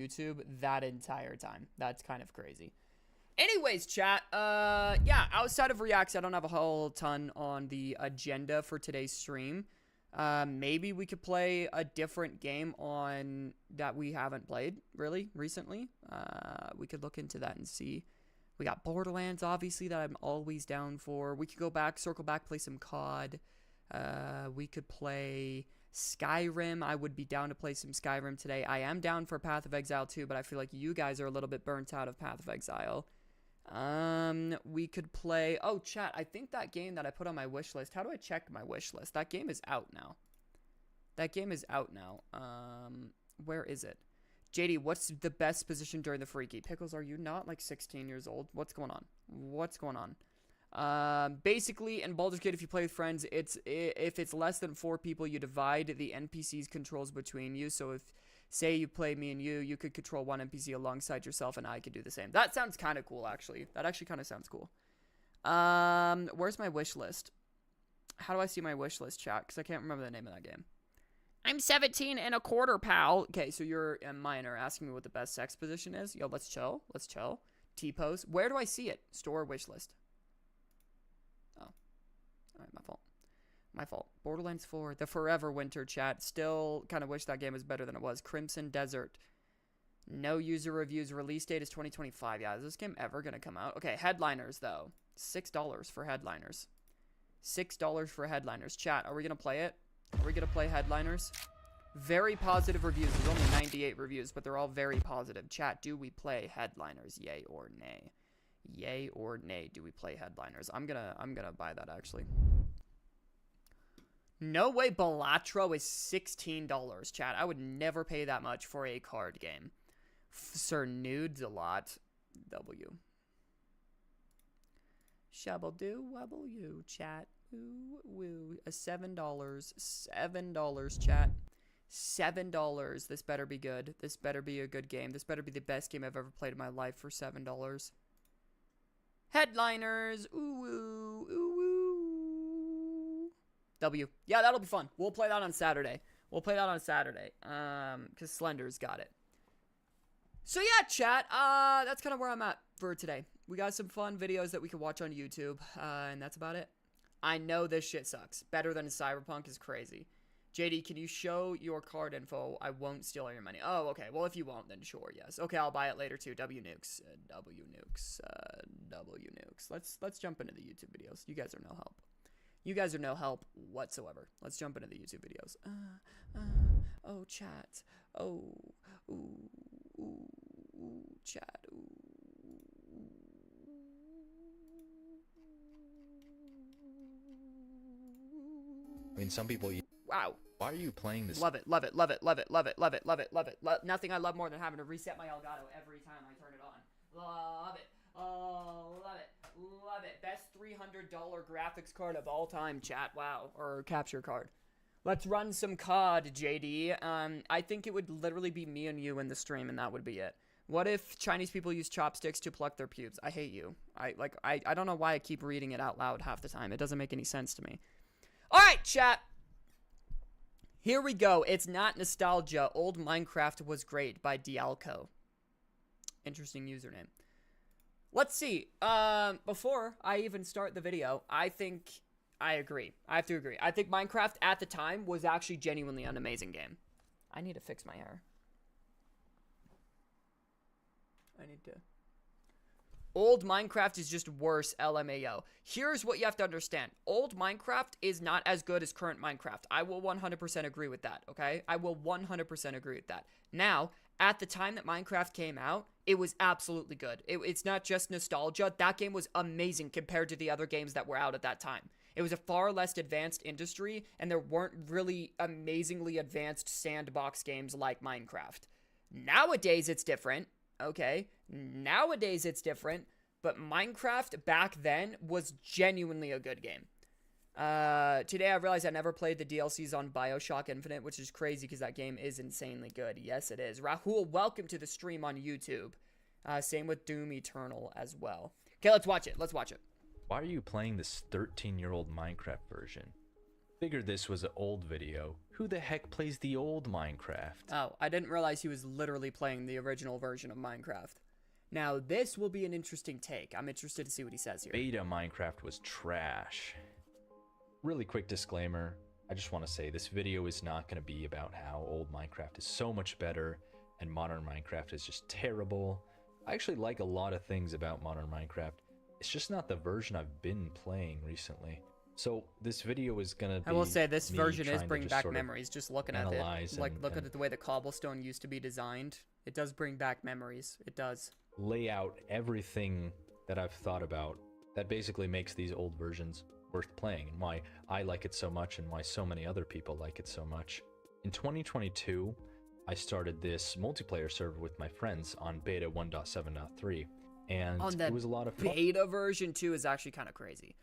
YouTube that entire time. That's kind of crazy. Anyways, chat, yeah, outside of Reacts, I don't have a whole ton on the agenda for today's stream. Maybe we could play a different game on that we haven't played, really, recently. We could look into that and see. We got Borderlands, obviously, that I'm always down for. We could go back, circle back, play some COD. We could play Skyrim. I would be down to play some Skyrim today. I am down for Path of Exile too, but I feel like you guys are a little bit burnt out of Path of Exile. We could play... Oh, chat, I think that game that I put on my wish list... How do I check my wish list? That game is out now. That game is out now. Where is it? JD, what's the best position during the Freaky? Pickles, are you not like 16 years old? What's going on? What's going on? Basically, in Baldur's Gate, if you play with friends, if it's less than 4 people, you divide the NPC's controls between you. So if, say you play me and you could control one NPC alongside yourself, and I could do the same. That sounds kind of cool, actually. That actually kind of sounds cool. Where's my wish list? How do I see my wish list, chat? Because I can't remember the name of that game. I'm 17 and a quarter, pal. Okay, so you're a minor asking me what the best sex position is. Yo, let's chill. Let's chill. T-pose. Where do I see it? Store wish list. Oh. Alright, my fault. My fault. Borderlands 4. The Forever Winter, chat. Still kind of wish that game was better than it was. Crimson Desert. No user reviews. Release date is 2025. Yeah, is this game ever going to come out? Okay, headliners, though. $6 for headliners. $6 for headliners. Chat, are we going to play it? Are we going to play headliners? Very positive reviews. There's only 98 reviews, but they're all very positive. Chat, do we play headliners? Yay or nay? Yay or nay, do we play headliners? I'm gonna buy that, actually. No way Balatro is $16, chat. I would never pay that much for a card game. Sir Nudes a lot. W. Shabble do wobble you, chat. Ooh, woo. $7. $7, chat. $7. This better be good. This better be a good game. This better be the best game I've ever played in my life for $7. Headliners. Ooh, ooh, ooh, ooh. W. Yeah, that'll be fun. We'll play that on Saturday. We'll play that on Saturday. Because Slender's got it. So yeah, chat. That's kind of where I'm at for today. We got some fun videos that we can watch on YouTube. And that's about it. I know this shit sucks. Better than Cyberpunk is crazy. JD, can you show your card info? I won't steal all your money. Oh, okay. Well, if you won't, then sure, yes. Okay, I'll buy it later too. W nukes. W nukes. W nukes. Let's jump into the YouTube videos. You guys are no help. You guys are no help whatsoever. Let's jump into the YouTube videos. Oh, chat. Oh, ooh, chat. Ooh. I mean, some people... Wow. Why are you playing this? Love it, love it, love it, love it, love it, love it, love it, love it. Nothing I love more than having to reset my Elgato every time I turn it on. Love it. Oh, love it. Love it. Best $300 graphics card of all time, chat. Wow. Or capture card. Let's run some COD, JD. I think it would literally be me and you in the stream, and that would be it. What if Chinese people use chopsticks to pluck their pubes? I hate you. I don't know why I keep reading it out loud half the time. It doesn't make any sense to me. Alright, chat. Here we go. It's not nostalgia. Old Minecraft was great by Dialco. Interesting username. Let's see. Before I even start the video, I agree. I have to agree. I think Minecraft at the time was actually genuinely an amazing game. I need to fix my hair. I need to... Old Minecraft is just worse, LMAO. Here's what you have to understand. Old Minecraft is not as good as current Minecraft. I will 100% agree with that, okay? I will 100% agree with that. Now, at the time that Minecraft came out, it was absolutely good. It's not just nostalgia. That game was amazing compared to the other games that were out at that time. It was a far less advanced industry, and there weren't really amazingly advanced sandbox games like Minecraft. Nowadays, it's different. Okay, nowadays it's different, but Minecraft back then was genuinely a good game. Today I realized I never played the DLCs on BioShock Infinite, which is crazy because that game is insanely good. Yes, it is. Rahul, welcome to the stream on YouTube. Same with Doom Eternal as well. Okay, let's watch it. Let's watch it. Why are you playing this 13-year-old Minecraft version? Figured this was an old video. Who the heck plays the old Minecraft? Oh, I didn't realize he was literally playing the original version of Minecraft. Now, this will be an interesting take. I'm interested to see what he says here. Beta Minecraft was trash. Really quick disclaimer. I just want to say this video is not going to be about how old Minecraft is so much better and modern Minecraft is just terrible. I actually like a lot of things about modern Minecraft. It's just not the version I've been playing recently. So this video is gonna be, I will say this version is trying to bringing just back sort of memories. Just looking at it, analyze like and- look and- at the way the cobblestone used to be designed. It does bring back memories. It does. lay out everything that I've thought about that basically makes these old versions worth playing and why I like it so much and why so many other people like it so much. In 2022, I started this multiplayer server with my friends on beta 1.7.3 and On the it was a lot of fun. Beta version 2 is actually kind of crazy.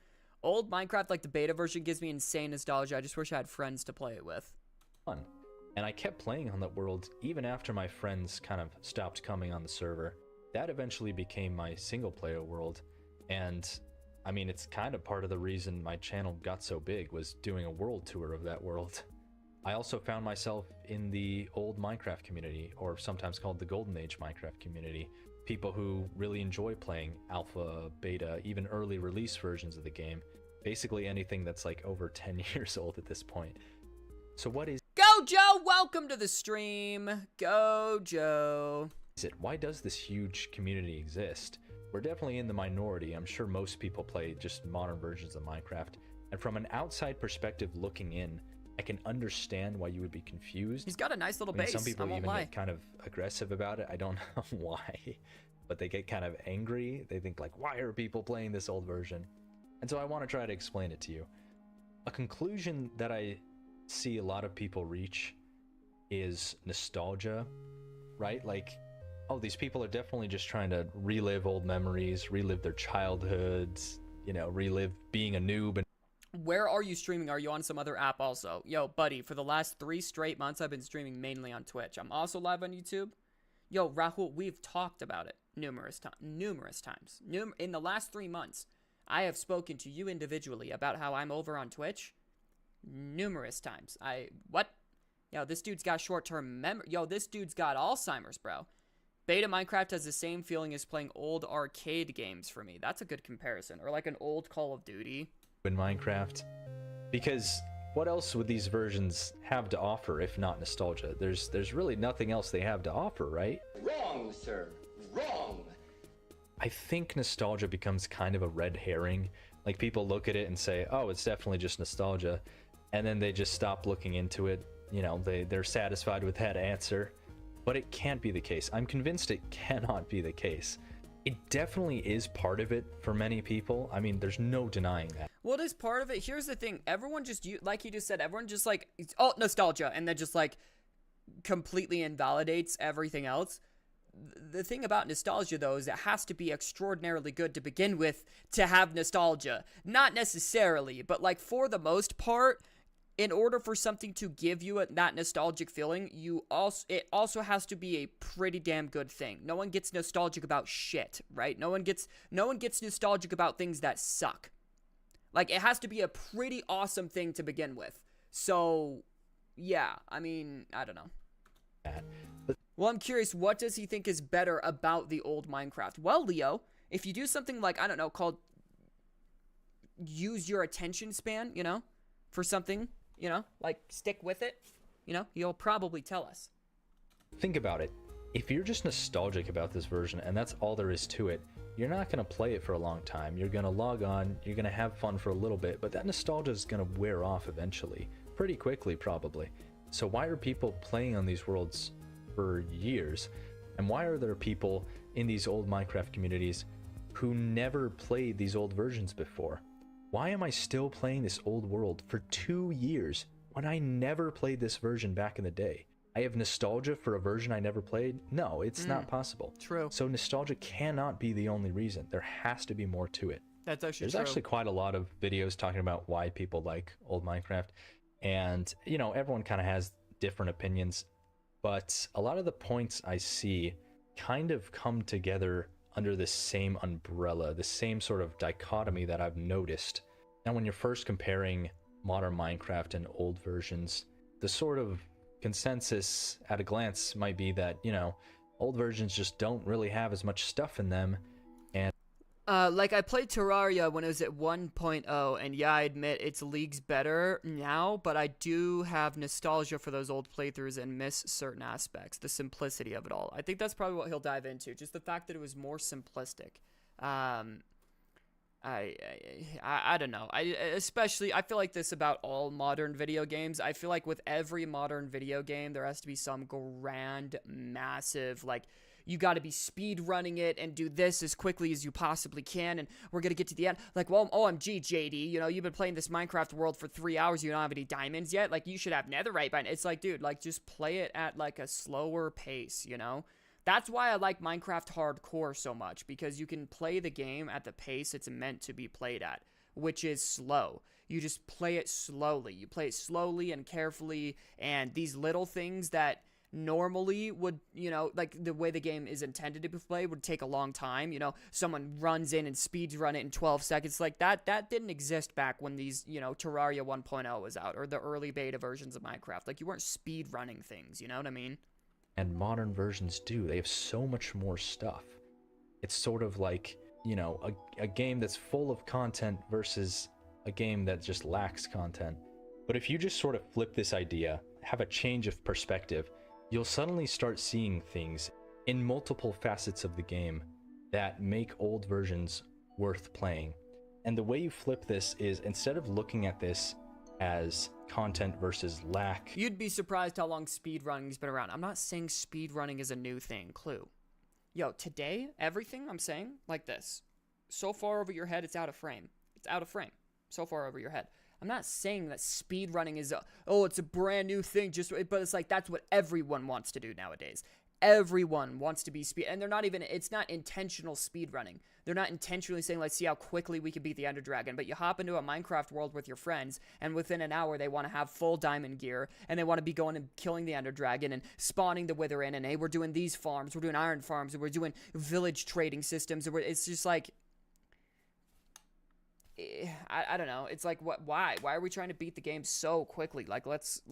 Old Minecraft, like the beta version, gives me insane nostalgia. I just wish I had friends to play it with. And I kept playing on that world even after my friends kind of stopped coming on the server. That eventually became my single player world. And I mean, it's kind of part of the reason my channel got so big was doing a world tour of that world. I also found myself in the old Minecraft community, or sometimes called the Golden Age Minecraft community. People who really enjoy playing alpha, beta, even early release versions of the game. Basically anything that's like over 10 years old at this point. So what is Go, Joe! Welcome to the stream. Go, Joe. it? Why does this huge community exist? We're definitely in the minority. I'm sure most people play just modern versions of Minecraft. And from an outside perspective looking in, I can understand why you would be confused. He's got a nice little I mean, base. some people I won't even lie. get kind of aggressive about it. I don't know why, but they get kind of angry. They think like, why are people playing this old version? And so I want to try to explain it to you. A conclusion that I see a lot of people reach is nostalgia, right? Like, oh, these people are definitely just trying to relive old memories, relive their childhoods, you know, relive being a noob. And Where are you streaming? Are you on some other app also? Yo, buddy, for the last 3 straight months, I've been streaming mainly on Twitch. I'm also live on YouTube. Yo, Rahul, we've talked about it numerous times. In the last 3 months, I have spoken to you individually about how I'm over on Twitch numerous times. What? Yo, this dude's got short-term memory. Yo, this dude's got Alzheimer's, bro. Beta Minecraft has the same feeling as playing old arcade games for me. That's a good comparison. Or like an old Call of Duty. in Minecraft, because what else would these versions have to offer if not nostalgia? There's really nothing else they have to offer, right? Wrong, sir. Wrong. I think nostalgia becomes kind of a red herring. Like, people look at it and say, oh, it's definitely just nostalgia, and then they just stop looking into it. You know, they're satisfied with that answer, but it can't be the case. I'm convinced it cannot be the case. It definitely is part of it for many people. I mean, there's no denying that. What is part of it? Here's the thing. Everyone just, like you just said, everyone just like, oh, nostalgia. And then just like completely invalidates everything else. The thing about nostalgia, though, is it has to be extraordinarily good to begin with to have nostalgia. Not necessarily, but like for the most part, in order for something to give you that nostalgic feeling, it also has to be a pretty damn good thing. No one gets nostalgic about shit, right? No one gets nostalgic about things that suck. Like, it has to be a pretty awesome thing to begin with. So, yeah, I mean, I don't know. Well, I'm curious, what does he think is better about the old Minecraft? Well, Leo, if you do something like, I don't know, called use your attention span, you know, for something, you know, like stick with it, you know, he'll probably tell us. Think about it. If you're just nostalgic about this version and that's all there is to it, you're not going to play it for a long time. You're going to log on, you're going to have fun for a little bit, but that nostalgia is going to wear off eventually, pretty quickly probably. So why are people playing on these worlds for years? And why are there people in these old Minecraft communities who never played these old versions before? Why am I still playing this old world for 2 years when I never played this version back in the day? I have nostalgia for a version I never played? No, it's not possible. True. So nostalgia cannot be the only reason. There has to be more to it. That's actually There's true. actually quite a lot of videos talking about why people like old Minecraft. And, you know, everyone kind of has different opinions. But a lot of the points I see kind of come together under the same umbrella, the same sort of dichotomy that I've noticed. Now, when you're first comparing modern Minecraft and old versions, the sort of consensus at a glance might be that, you know, old versions just don't really have as much stuff in them. And Like I played Terraria when it was at 1.0, and yeah, I admit it's leagues better now, but I do have nostalgia for those old playthroughs and miss certain aspects, the simplicity of it all. I think that's probably what he'll dive into, just the fact that it was more simplistic. I don't know. I feel like this about all modern video games. I feel like with every modern video game, there has to be some grand, massive, like, you got to be speed running it and do this as quickly as you possibly can, and we're gonna get to the end. Like, well, OMG, JD, you know, you've been playing this Minecraft world for 3 hours, you don't have any diamonds yet. Like, you should have netherite by now. It's like, dude, like, just play it at like a slower pace, you know? That's why I like Minecraft Hardcore so much, because you can play the game at the pace it's meant to be played at, which is slow. You just play it slowly. You play it slowly and carefully, and these little things that normally would, you know, like the way the game is intended to be played would take a long time. You know, someone runs in and speeds run it in 12 seconds. Like that didn't exist back when these, you know, Terraria 1.0 was out, or the early beta versions of Minecraft. Like, you weren't speed running things, you know what I mean? And modern versions do. They have so much more stuff. It's sort of like, you know, a game that's full of content versus a game that just lacks content. But if you just sort of flip this idea, have a change of perspective, you'll suddenly start seeing things in multiple facets of the game that make old versions worth playing. And the way you flip this is, instead of looking at this as content versus lack. You'd be surprised how long speedrunning's been around. I'm not saying speedrunning is a new thing, clue. Yo, today, everything I'm saying, like this. So far over your head, it's out of frame. It's out of frame. So far over your head. I'm not saying that speedrunning is it's a brand new thing, but it's like, that's what everyone wants to do nowadays. Everyone wants to be and they're not even, it's not intentional speedrunning. They're not intentionally saying, let's see how quickly we can beat the Ender Dragon, but you hop into a Minecraft world with your friends, and within an hour, they want to have full diamond gear, and they want to be going and killing the Ender Dragon, and spawning the Wither in, and hey, we're doing these farms, we're doing iron farms, and we're doing village trading systems, and it's just like, I don't know. It's like, why are we trying to beat the game so quickly? Like, let's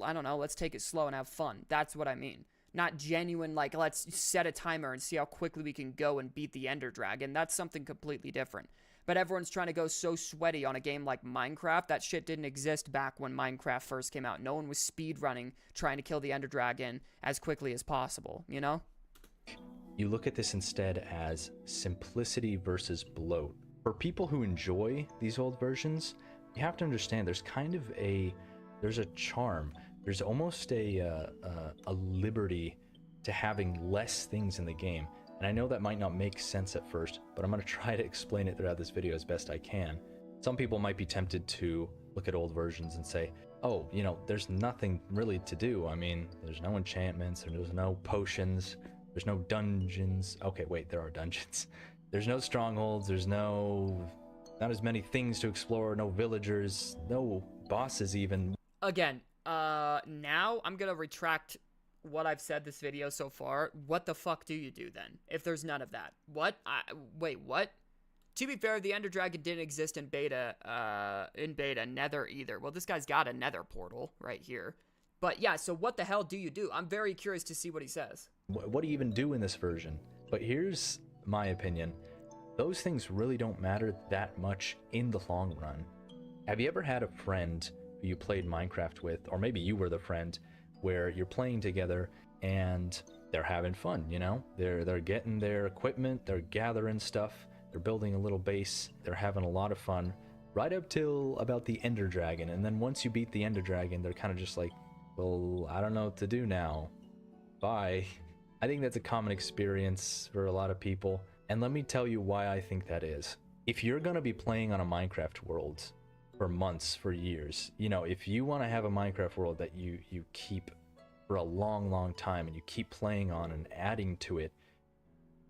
take it slow and have fun. That's what I mean. Not genuine, like, let's set a timer and see how quickly we can go and beat the Ender Dragon. That's something completely different. But everyone's trying to go so sweaty on a game like Minecraft. That shit didn't exist back when Minecraft first came out. No one was speed running, trying to kill the Ender Dragon as quickly as possible, you know? You look at this instead as simplicity versus bloat. For people who enjoy these old versions, you have to understand there's kind of there's a charm. There's almost a liberty to having less things in the game. And I know that might not make sense at first, but I'm going to try to explain it throughout this video as best I can. Some people might be tempted to look at old versions and say, oh, you know, there's nothing really to do. I mean, there's no enchantments, there's no potions, there's no dungeons. Okay, wait, there are dungeons. There's no strongholds, there's not as many things to explore, no villagers, no bosses even. Again, now I'm gonna retract what I've said this video so far. What the fuck do you do then, if there's none of that? What? Wait, what? To be fair, the Ender Dragon didn't exist in beta, Nether either. Well, this guy's got a Nether portal right here. But yeah, so what the hell do you do? I'm very curious to see what he says. What do you even do in this version? But here's my opinion. Those things really don't matter that much in the long run. Have you ever had a friend who you played Minecraft with, or maybe you were the friend, where you're playing together and they're having fun, you know? They're getting their equipment, they're gathering stuff, they're building a little base, they're having a lot of fun, right up till about the Ender Dragon, and then once you beat the Ender Dragon, they're kind of just like, well, I don't know what to do now. Bye. I think that's a common experience for a lot of people, and let me tell you why I think that is. If you're gonna be playing on a Minecraft world for months, for years, you know, if you want to have a Minecraft world that you keep for a long time and you keep playing on and adding to it,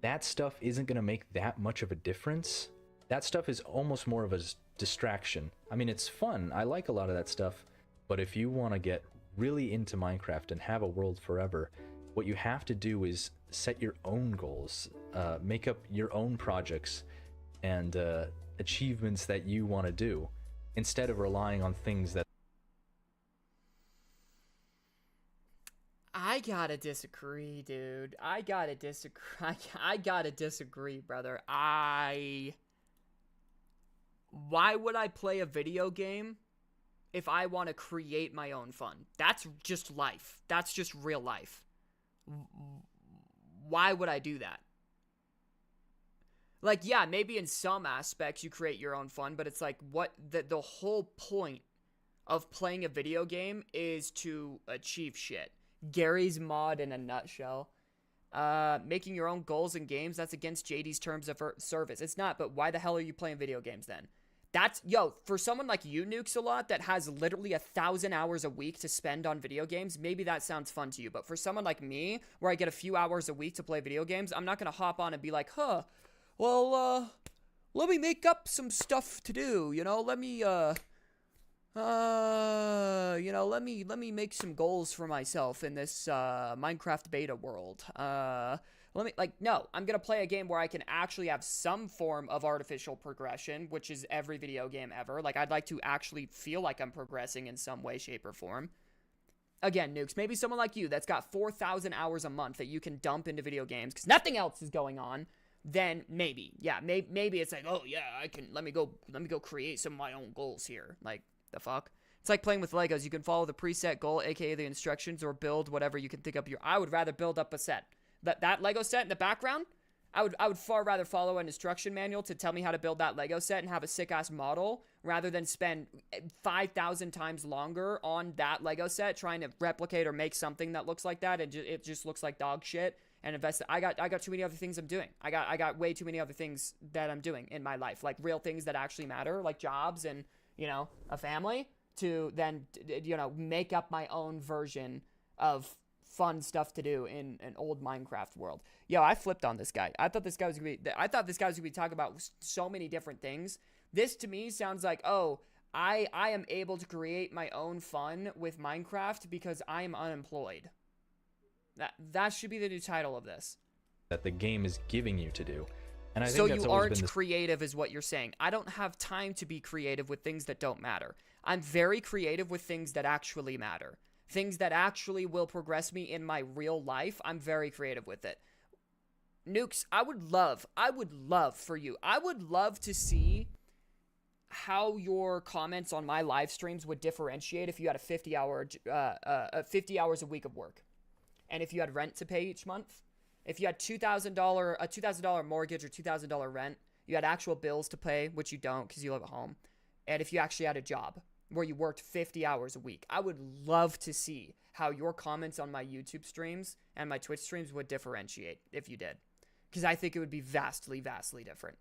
that stuff isn't gonna make that much of a difference. That stuff is almost more of a distraction. I mean, it's fun, I like a lot of that stuff, but if you want to get really into Minecraft and have a world forever, what you have to do is set your own goals, make up your own projects and achievements that you want to do, instead of relying on things that I gotta disagree, dude. I gotta disagree. I gotta disagree, brother. Why would I play a video game if I want to create my own fun? That's just life. That's just real life. Why would I do that? Like, yeah, maybe in some aspects you create your own fun, but it's like what the whole point of playing a video game is to achieve shit. Gary's mod in a nutshell. Making your own goals in games, that's against JD's terms of service. It's not, but why the hell are you playing video games then? That's, for someone like you, Nukes, a lot, that has literally 1,000 hours a week to spend on video games, maybe that sounds fun to you. But for someone like me, where I get a few hours a week to play video games, I'm not going to hop on and be like, well, let me make up some stuff to do, let me, let me make some goals for myself in this, Minecraft beta world. No, I'm gonna play a game where I can actually have some form of artificial progression, which is every video game ever. Like, I'd like to actually feel like I'm progressing in some way, shape, or form. Again, Nukes, maybe someone like you that's got 4,000 hours a month that you can dump into video games because nothing else is going on. Then maybe, maybe it's like, oh yeah, I can, let me go create some of my own goals here. Like, the fuck? It's like playing with Legos. You can follow the preset goal, aka the instructions, or build whatever you can think up. I would rather build up a set. That Lego set in the background, I would far rather follow an instruction manual to tell me how to build that Lego set and have a sick-ass model rather than spend 5,000 times longer on that Lego set trying to replicate or make something that looks like that, and it just looks like dog shit. And invest. I got too many other things I'm doing. I got way too many other things that I'm doing in my life, like real things that actually matter, like jobs and a family, to then make up my own version of fun stuff to do in an old Minecraft world. I flipped on this guy. I thought this guy was gonna be talking about so many different things. This to me sounds like, oh, I am able to create my own fun with Minecraft because I am unemployed. That should be the new title of this. That the game is giving you to do. And I think so that's you always aren't been creative is what you're saying. I don't have time to be creative with things that don't matter. I'm very creative with things that actually matter. Things that actually will progress me in my real life, I'm very creative with it. Nukes, I would love for you. I would love to see how your comments on my live streams would differentiate if you had a 50 hours a week of work. And if you had rent to pay each month, if you had a $2,000 mortgage or $2,000 rent, you had actual bills to pay, which you don't because you live at home, and if you actually had a job where you worked 50 hours a week, I would love to see how your comments on my YouTube streams and my Twitch streams would differentiate if you did, because I think it would be vastly, vastly different.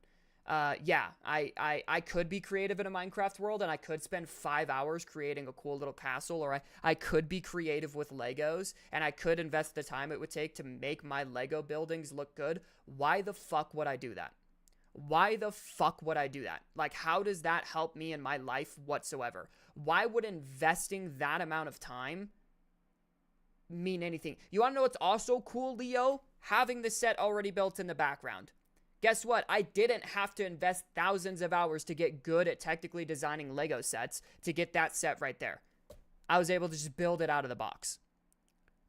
I could be creative in a Minecraft world, and I could spend 5 hours creating a cool little castle, or I could be creative with Legos, and I could invest the time it would take to make my Lego buildings look good. Why the fuck would I do that? Why the fuck would I do that? Like, how does that help me in my life whatsoever? Why would investing that amount of time mean anything? You want to know what's also cool, Leo? Having the set already built in the background. Guess what? I didn't have to invest thousands of hours to get good at technically designing Lego sets to get that set right there. I was able to just build it out of the box.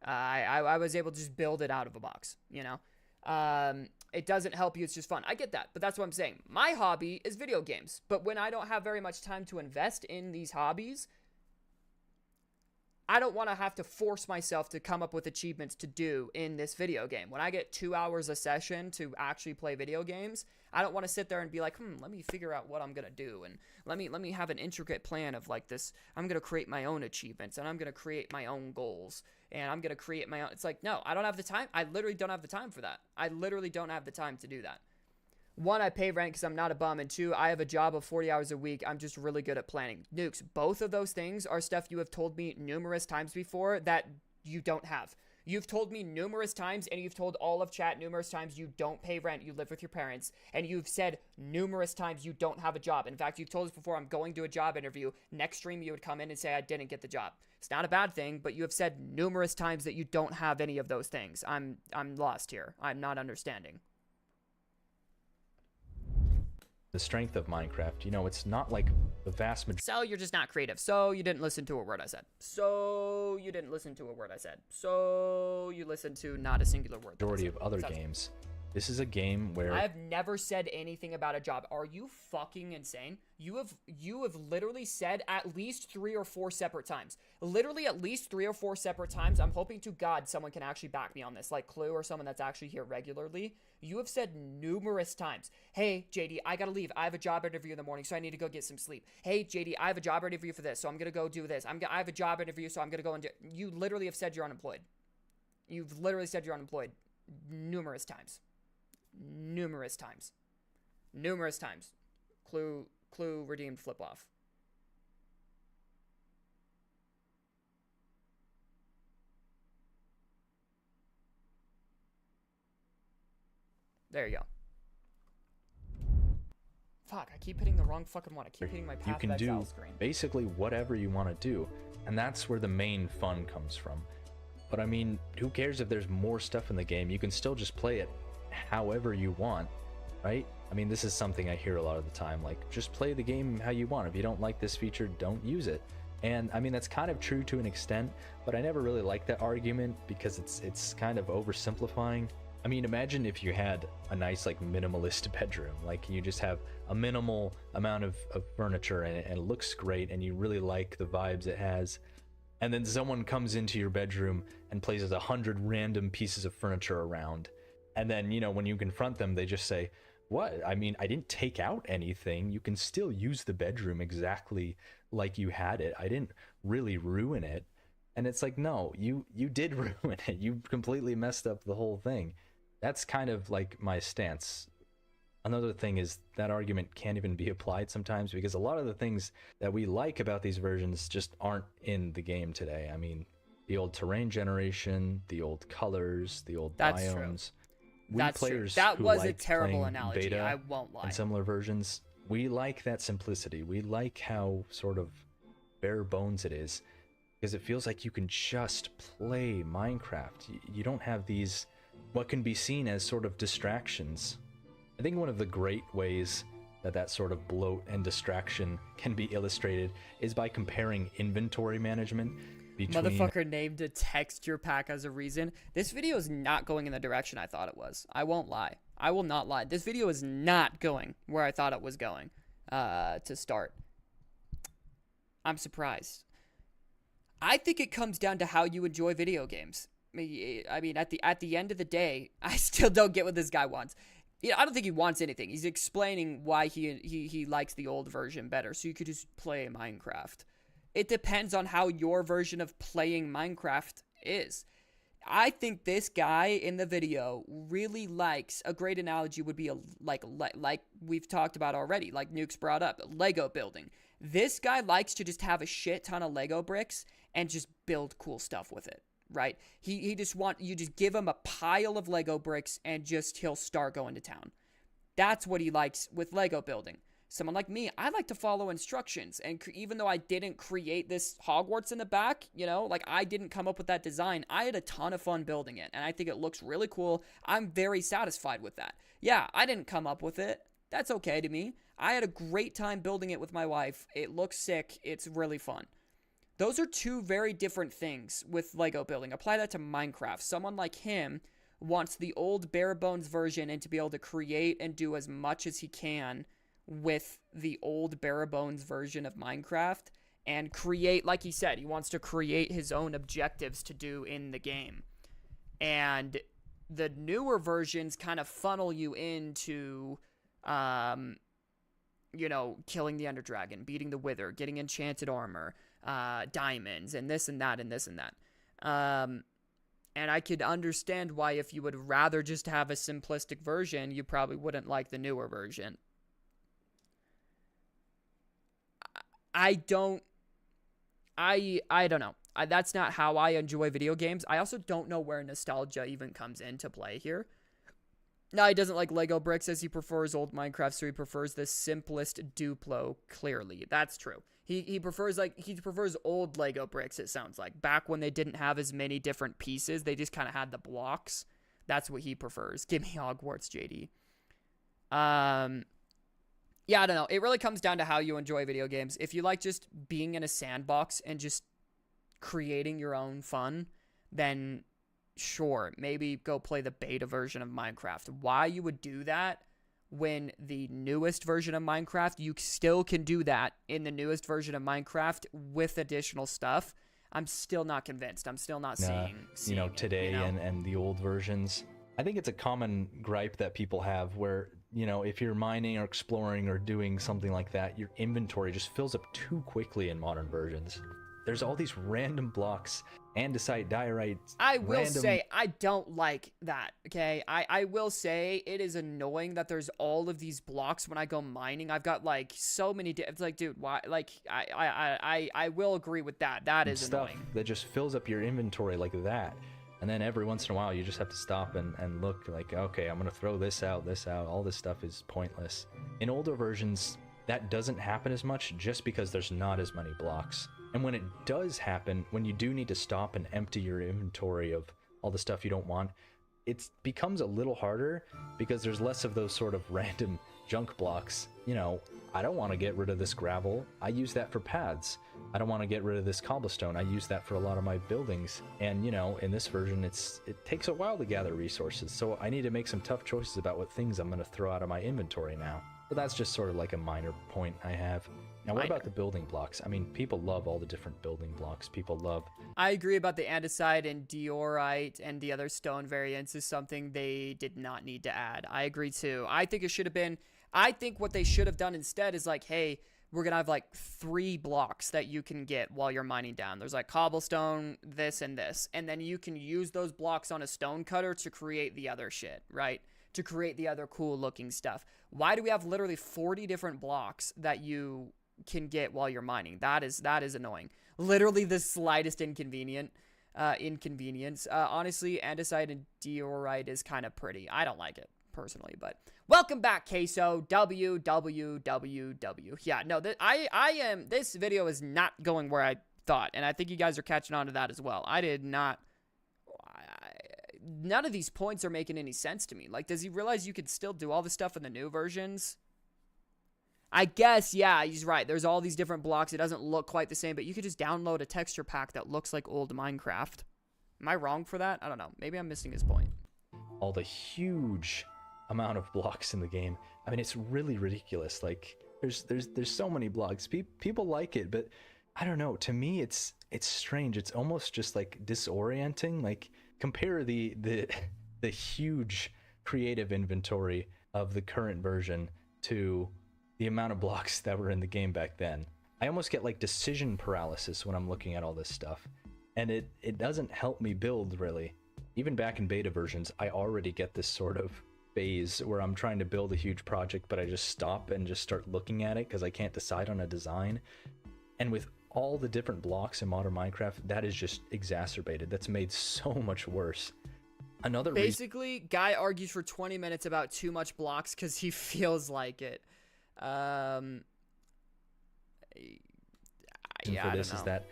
I was able to just build it out of a box, It doesn't help you. It's just fun. I get that, but that's what I'm saying. My hobby is video games, but when I don't have very much time to invest in these hobbies, I don't want to have to force myself to come up with achievements to do in this video game. When I get 2 hours a session to actually play video games, I don't want to sit there and be like, let me figure out what I'm going to do. And let me have an intricate plan of like this. I'm going to create my own achievements, and I'm going to create my own goals, and I'm going to create my own. It's like, no, I don't have the time. I literally don't have the time for that. I literally don't have the time to do that. One, I pay rent because I'm not a bum, and two, I have a job of 40 hours a week. I'm just really good at planning. Nukes, both of those things are stuff you have told me numerous times before that you don't have. You've told me numerous times, and you've told all of chat numerous times you don't pay rent, you live with your parents, and you've said numerous times you don't have a job. In fact, you've told us before, I'm going to a job interview. Next stream, you would come in and say I didn't get the job. It's not a bad thing, but you have said numerous times that you don't have any of those things. I'm lost here. I'm not understanding. the strength of Minecraft. You know, it's not like the vast majority So you're just not creative. So you didn't listen to a word I said. So you didn't listen to a word I said. So you listened to not a singular word. that I said. of other Sounds- games. This is a game where I have never said anything about a job. Are you fucking insane? You have literally said at least 3 or 4 separate times. Literally at least 3 or 4 separate times. I'm hoping to God someone can actually back me on this, like Clue or someone that's actually here regularly. You have said numerous times, "Hey, JD, I gotta leave. I have a job interview in the morning, so I need to go get some sleep. Hey, JD, I have a job interview for this, so I'm gonna go do this. I have a job interview, so I'm gonna go and do." You literally have said you're unemployed. You've literally said you're unemployed numerous times. Numerous times. Clue redeemed flip off. There you go. Fuck, I keep hitting the wrong fucking one. I keep hitting my you Path can of Exile do screen. basically whatever you want to do, and that's where the main fun comes from. But I mean, who cares if there's more stuff in the game? You can still just play it however you want, right? I mean, this is something I hear a lot of the time, like, just play the game how you want. If you don't like this feature, don't use it. And I mean, that's kind of true to an extent, but I never really like that argument because it's kind of oversimplifying. I mean, imagine if you had a nice, like, minimalist bedroom, like you just have a minimal amount of furniture and it looks great and you really like the vibes it has. And then someone comes into your bedroom and places 100 random pieces of furniture around. And then, you know, when you confront them, they just say, "What? I mean, I didn't take out anything. You can still use the bedroom exactly like you had it. I didn't really ruin it." And it's like, no, you did ruin it. You completely messed up the whole thing. That's kind of like my stance. Another thing is that argument can't even be applied sometimes because a lot of the things that we like about these versions just aren't in the game today. I mean, the old terrain generation, the old colors, the old That's true. biomes. That's true. Players That who was a liked terrible playing analogy. beta I won't lie. and similar versions, we like that simplicity. We like how sort of bare bones it is because it feels like you can just play Minecraft. You don't have these what can be seen as sort of distractions. I think one of the great ways that sort of bloat and distraction can be illustrated is by comparing inventory management between Motherfucker named a texture pack as a reason. This video is not going in the direction I thought it was. I won't lie. I will not lie. This video is not going where I thought it was going to start. I'm surprised. I think it comes down to how you enjoy video games. I mean, at the end of the day, I still don't get what this guy wants. I don't think he wants anything. He's explaining why he likes the old version better, so you could just play Minecraft. It depends on how your version of playing Minecraft is. I think this guy in the video really likes, a great analogy would be like we've talked about already, like Nuke's brought up, Lego building. This guy likes to just have a shit ton of Lego bricks and just build cool stuff with it, right? You just give him a pile of Lego bricks and just he'll start going to town. That's what he likes with Lego building. Someone like me, I like to follow instructions, and even though I didn't create this Hogwarts in the back, like I didn't come up with that design, I had a ton of fun building it, and I think it looks really cool. I'm very satisfied with that. Yeah, I didn't come up with it. That's okay to me. I had a great time building it with my wife. It looks sick. It's really fun. Those are two very different things with Lego building. Apply that to Minecraft. Someone like him wants the old bare bones version and to be able to create and do as much as he can with the old bare bones version of Minecraft and create, like he said, he wants to create his own objectives to do in the game. And the newer versions kind of funnel you into, killing the Ender Dragon, beating the Wither, getting enchanted armor, diamonds, and this and that and this and that. And I could understand why if you would rather just have a simplistic version, you probably wouldn't like the newer version. I don't know. That's not how I enjoy video games. I also don't know where nostalgia even comes into play here. Now, he doesn't like Lego bricks as he prefers old Minecraft, so he prefers the simplest Duplo, clearly. That's true. He prefers old Lego bricks, it sounds like. Back when they didn't have as many different pieces, they just kind of had the blocks. That's what he prefers. Give me Hogwarts, JD. Yeah, I don't know. It really comes down to how you enjoy video games. If you like just being in a sandbox and just creating your own fun, then sure, maybe go play the beta version of Minecraft. Why you would do that when the newest version of Minecraft, you still can do that in the newest version of Minecraft with additional stuff. I'm still not convinced. I'm still not seeing today it, you know? and the old versions. I think it's a common gripe that people have where, if you're mining or exploring or doing something like that, your inventory just fills up too quickly in modern versions. There's all these random blocks, andesite, diorite. I will say, I don't like that, okay? I will say it is annoying that there's all of these blocks when I go mining. I've got, like, so many... It's like, dude, why? Like, I will agree with that. That is stuff annoying. That just fills up your inventory like that. And then every once in a while, you just have to stop and look like, okay, I'm going to throw this out. All this stuff is pointless. In older versions, that doesn't happen as much just because there's not as many blocks. And when it does happen, when you do need to stop and empty your inventory of all the stuff you don't want, it becomes a little harder because there's less of those sort of random junk blocks. I don't want to get rid of this gravel. I use that for paths. I don't want to get rid of this cobblestone. I use that for a lot of my buildings. And, in this version, it takes a while to gather resources. So I need to make some tough choices about what things I'm going to throw out of my inventory now. But that's just sort of like a minor point I have. Now, what about the building blocks? I mean, people love all the different building blocks. I agree about the andesite and diorite and the other stone variants is something they did not need to add. I agree too. I think what they should have done instead is like, hey, we're going to have like 3 blocks that you can get while you're mining down. There's like cobblestone, this and this. And then you can use those blocks on a stone cutter to create the other shit, right? To create the other cool looking stuff. Why do we have literally 40 different blocks that you can get while you're mining? That is annoying. Literally the slightest inconvenience. Honestly, andesite and diorite is kind of pretty. I don't like it personally, but welcome back, Queso. WWWW. Yeah, no, this video is not going where I thought, and I think you guys are catching on to that as well. None of these points are making any sense to me. Like, does he realize you could still do all this stuff in the new versions? I guess, yeah, he's right. There's all these different blocks. It doesn't look quite the same, but you could just download a texture pack that looks like old Minecraft. Am I wrong for that? I don't know. Maybe I'm missing his point. All the huge amount of blocks in the game. I mean, it's really ridiculous. Like, there's so many blocks. People like it, but I don't know. To me, it's strange. It's almost just like disorienting. Like, compare the huge creative inventory of the current version to the amount of blocks that were in the game back then. I almost get like decision paralysis when I'm looking at all this stuff, and it doesn't help me build really. Even back in beta versions, I already get this sort of phase where I'm trying to build a huge project, but I just stop and just start looking at it because I can't decide on a design. And with all the different blocks in modern Minecraft, that is just exacerbated. That's made so much worse. Basically, guy argues for 20 minutes about too much blocks because he feels like it. Yeah, for this is that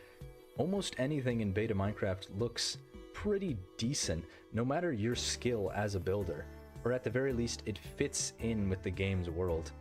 almost anything in beta Minecraft looks pretty decent, no matter your skill as a builder, or at the very least, it fits in with the game's world.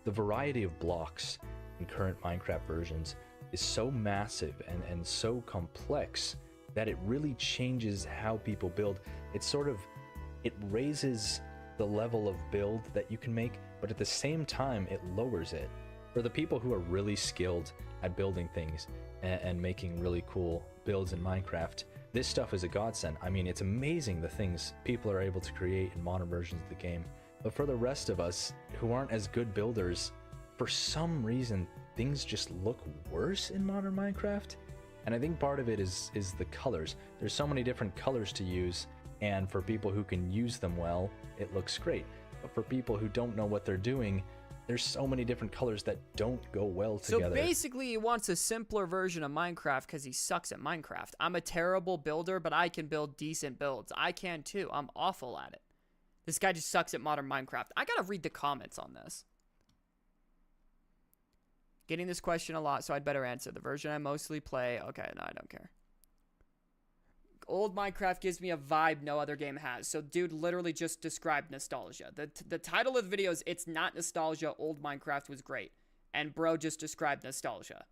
The variety of blocks in current Minecraft versions is so massive and so complex that it really changes how people build. It raises the level of build that you can make, but at the same time, it lowers it. For the people who are really skilled at building things and making really cool builds in Minecraft, this stuff is a godsend. I mean, it's amazing the things people are able to create in modern versions of the game. But for the rest of us who aren't as good builders, for some reason, things just look worse in modern Minecraft. And I think part of it is the colors. There's so many different colors to use, and for people who can use them well, it looks great. But for people who don't know what they're doing, there's so many different colors that don't go well together. So basically, he wants a simpler version of Minecraft because he sucks at Minecraft. I'm a terrible builder, but I can build decent builds. I can too. I'm awful at it. This guy just sucks at modern Minecraft. I gotta read the comments on this. Getting this question a lot, so I'd better answer. The version I mostly play. Okay, no, I don't care. Old Minecraft gives me a vibe no other game has. So dude literally just described nostalgia. The title of the video is It's Not Nostalgia, Old Minecraft Was Great. And bro just described nostalgia.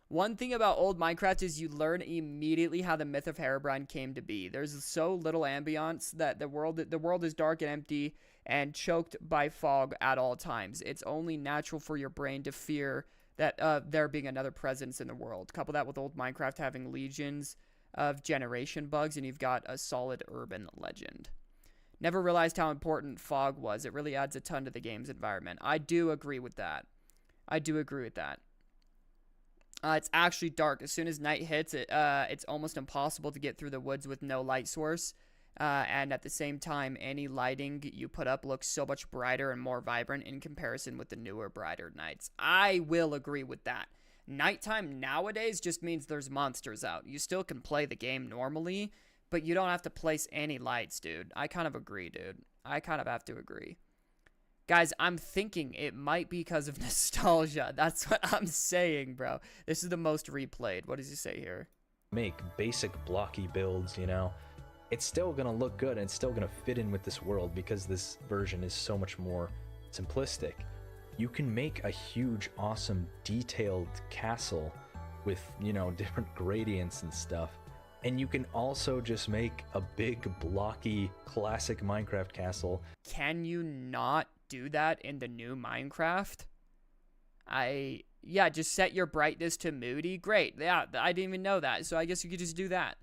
One thing about old Minecraft is you learn immediately how the myth of Herobrine came to be. There's so little ambiance that the world is dark and empty and choked by fog at all times. It's only natural for your brain to fear that there being another presence in the world. Couple that with old Minecraft having legions of generation bugs, and you've got a solid urban legend. Never realized how important fog was. It really adds a ton to the game's environment. I do agree with that. It's actually dark. As soon as night hits, it's almost impossible to get through the woods with no light source. And at the same time, any lighting you put up looks so much brighter and more vibrant in comparison with the newer, brighter nights. I will agree with that. Nighttime nowadays just means there's monsters out. You still can play the game normally, but you don't have to place any lights, dude. I kind of agree, dude. I kind of have to agree. Guys, I'm thinking it might be because of nostalgia. That's what I'm saying, bro. This is the most replayed. What does he say here? Make basic blocky builds, you know. It's still gonna look good and it's still gonna fit in with this world because this version is so much more simplistic. You can make a huge, awesome, detailed castle with, you know, different gradients and stuff. And you can also just make a big, blocky, classic Minecraft castle. Can you not do that in the new Minecraft? Yeah, just set your brightness to moody. Great. Yeah, I didn't even know that. So I guess you could just do that.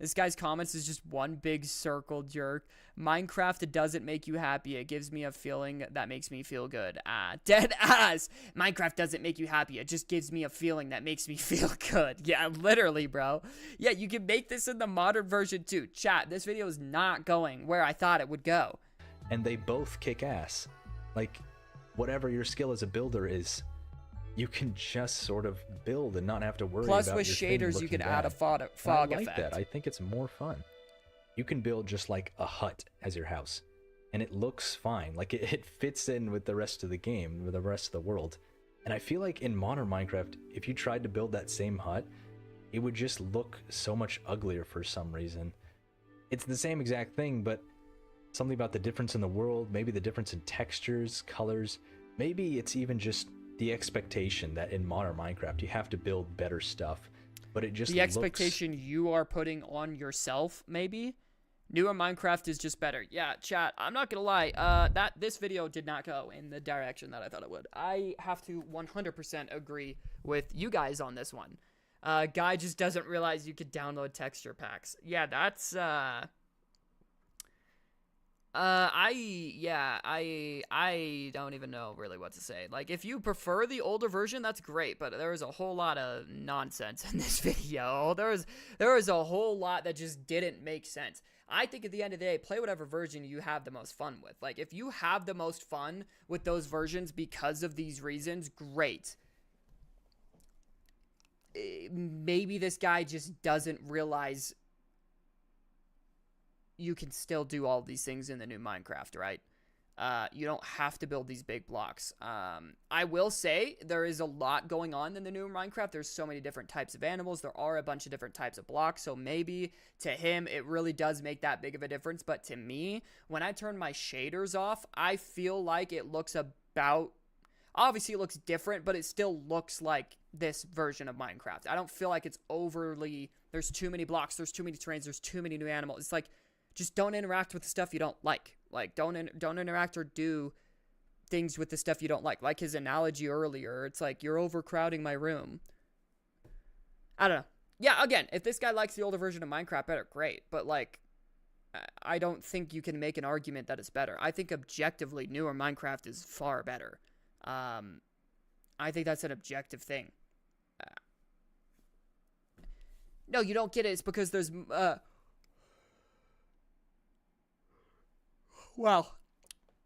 This guy's comments is just one big circle jerk. Minecraft doesn't make you happy. It gives me a feeling that makes me feel good. Dead ass. Minecraft doesn't make you happy. It just gives me a feeling that makes me feel good. Yeah, literally, bro. Yeah, you can make this in the modern version too. Chat, this video is not going where I thought it would go. And they both kick ass. Like, whatever your skill as a builder is, you can just sort of build and not have to worry Plus, about with your thing shaders, you can looking add a bad. fog I like effect. that. I think it's more fun. You can build just like a hut as your house, and it looks fine. Like it fits in with the rest of the game, with the rest of the world. And I feel like in modern Minecraft, if you tried to build that same hut, it would just look so much uglier for some reason. It's the same exact thing, but something about the difference in the world, maybe the difference in textures, colors, maybe it's even just the expectation that in modern Minecraft you have to build better stuff, but it just the expectation you are putting on yourself, maybe. Newer Minecraft is just better. Yeah, chat, I'm not gonna lie, this video did not go in the direction that I thought it would. I have to 100% agree with you guys on this one. Guy just doesn't realize you could download texture packs. Yeah, that's I don't even know really what to say. Like, if you prefer the older version, that's great, but there is a whole lot of nonsense in this video. There is a whole lot that just didn't make sense. I think at the end of the day, play whatever version you have the most fun with. Like, if you have the most fun with those versions because of these reasons, great. Maybe this guy just doesn't realize you can still do all these things in the new Minecraft, right? You don't have to build these big blocks. I will say there is a lot going on in the new Minecraft. There's so many different types of animals. There are a bunch of different types of blocks. So maybe to him, it really does make that big of a difference. But to me, when I turn my shaders off, I feel like it looks about... Obviously, it looks different, but it still looks like this version of Minecraft. I don't feel like it's overly... There's too many blocks. There's too many terrains. There's too many new animals. It's like... Just don't interact with the stuff you don't like. Like, don't interact or do things with the stuff you don't like. Like his analogy earlier, it's like, you're overcrowding my room. I don't know. Yeah, again, if this guy likes the older version of Minecraft better, great. But, like, I don't think you can make an argument that it's better. I think objectively, newer Minecraft is far better. I think that's an objective thing. No, you don't get it. It's because there's... Well,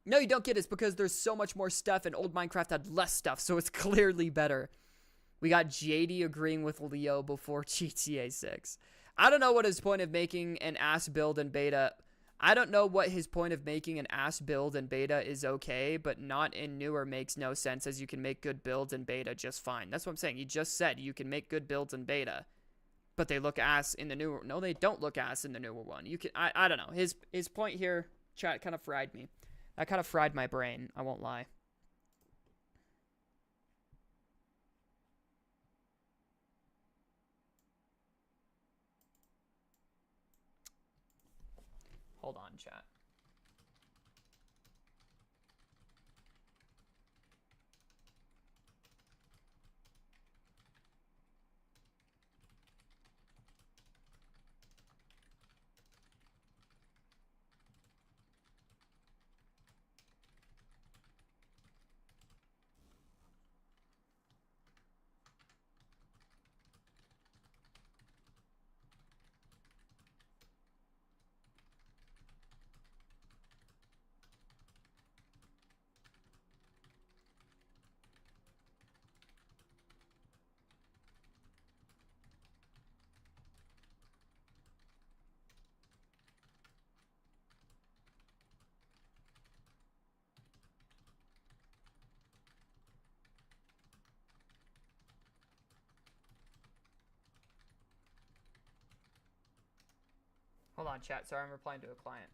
no, you don't get it. It's because there's so much more stuff, and old Minecraft had less stuff, so it's clearly better. We got JD agreeing with Leo before GTA 6. I don't know what his point of making an ass build in beta. I don't know what his point of making an ass build in beta is okay, but not in newer makes no sense, as you can make good builds in beta just fine. That's what I'm saying. He just said you can make good builds in beta, but they look ass in the newer. No, they don't look ass in the newer one. You can. I don't know. His point here, chat, kind of fried me. That kind of fried my brain. I won't lie. Hold on, chat. Hold on, chat. Sorry, I'm replying to a client.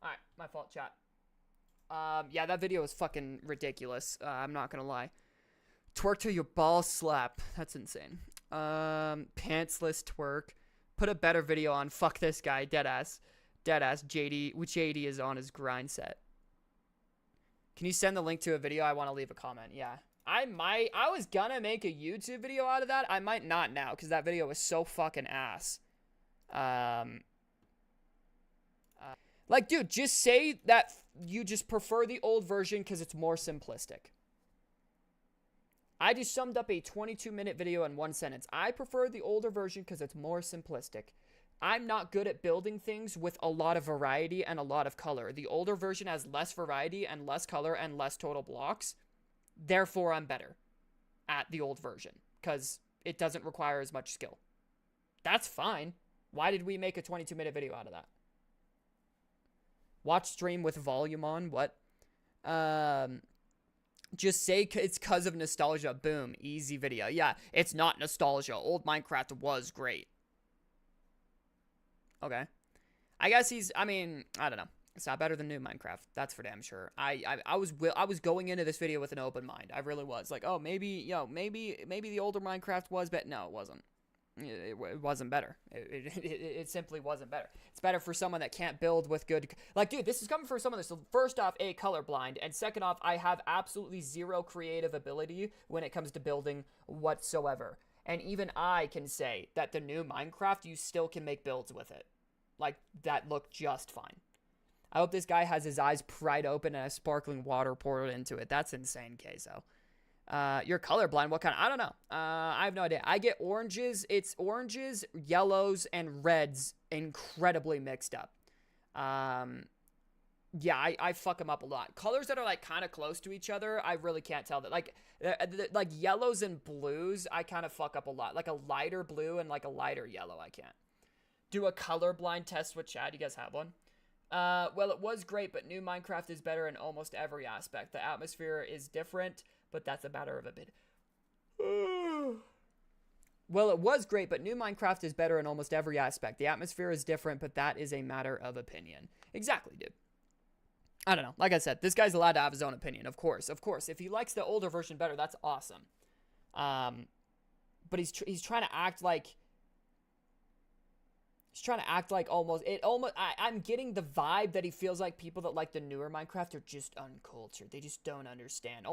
Alright, my fault, chat. Yeah, that video was fucking ridiculous. I'm not gonna lie. Twerk till your balls slap. That's insane. Pantsless twerk. Put a better video on. Fuck this guy. Deadass. Deadass. JD is on his grind set. Can you send the link to a video? I want to leave a comment. Yeah. I was gonna make a YouTube video out of that. I might not now, because that video was so fucking ass. Like, dude, just say that you just prefer the old version because it's more simplistic. I just summed up a 22-minute video in one sentence. I prefer the older version because it's more simplistic. I'm not good at building things with a lot of variety and a lot of color. The older version has less variety and less color and less total blocks. Therefore, I'm better at the old version because it doesn't require as much skill. That's fine. Why did we make a 22-minute video out of that? Watch stream with volume on. What? Just say it's because of nostalgia. Boom. Easy video. Yeah, it's not nostalgia. Old Minecraft was great. Okay. I guess I don't know. It's not better than new Minecraft. That's for damn sure. I was going into this video with an open mind. I really was. Like, oh, maybe the older Minecraft was, but no, it wasn't. It wasn't better. It simply wasn't better. It's better for someone that can't build with good... Like, dude, this is coming from someone that's, first off, colorblind, and second off, I have absolutely zero creative ability when it comes to building whatsoever. And even I can say that the new Minecraft, you still can make builds with it. Like, that look just fine. I hope this guy has his eyes pried open and a sparkling water poured into it. That's insane, Queso. You're colorblind. What kind? I don't know. I have no idea. I get oranges. It's oranges, yellows, and reds incredibly mixed up. Yeah, I fuck them up a lot. Colors that are like kind of close to each other, I really can't tell that. Like yellows and blues, I kind of fuck up a lot. Like a lighter blue and like a lighter yellow, I can't. Do a colorblind test with Chad. You guys have one? Well, it was great, but new Minecraft is better in almost every aspect. The atmosphere is different, but that's a matter of a bit. Well, it was great, but new Minecraft is better in almost every aspect. The atmosphere is different, but that is a matter of opinion. Exactly, dude. I don't know. Like I said, this guy's allowed to have his own opinion, of course. Of course, if he likes the older version better, that's awesome. But he's trying to act like... He's trying to act like I'm getting the vibe that he feels like people that like the newer Minecraft are just uncultured. They just don't understand.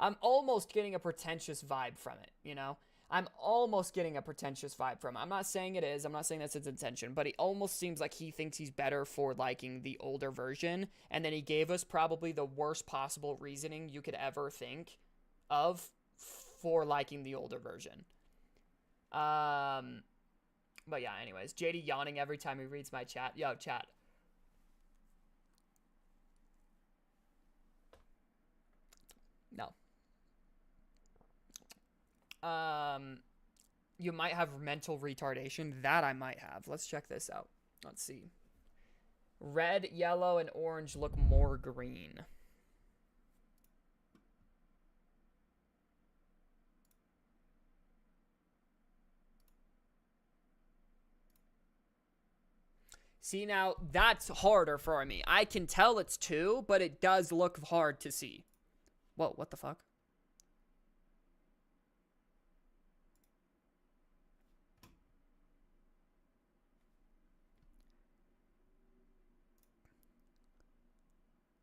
I'm almost getting a pretentious vibe from it, you know? I'm almost getting a pretentious vibe from it. I'm not saying it is. I'm not saying that's his intention, but it almost seems like he thinks he's better for liking the older version, and then he gave us probably the worst possible reasoning you could ever think of for liking the older version. But yeah, anyways, JD yawning every time he reads my chat. Yo, chat. No. You might have mental retardation. That I might have. Let's check this out. Let's see. Red, yellow, and orange look more green. See, now, that's harder for me. I can tell it's 2, but it does look hard to see. Whoa, what the fuck?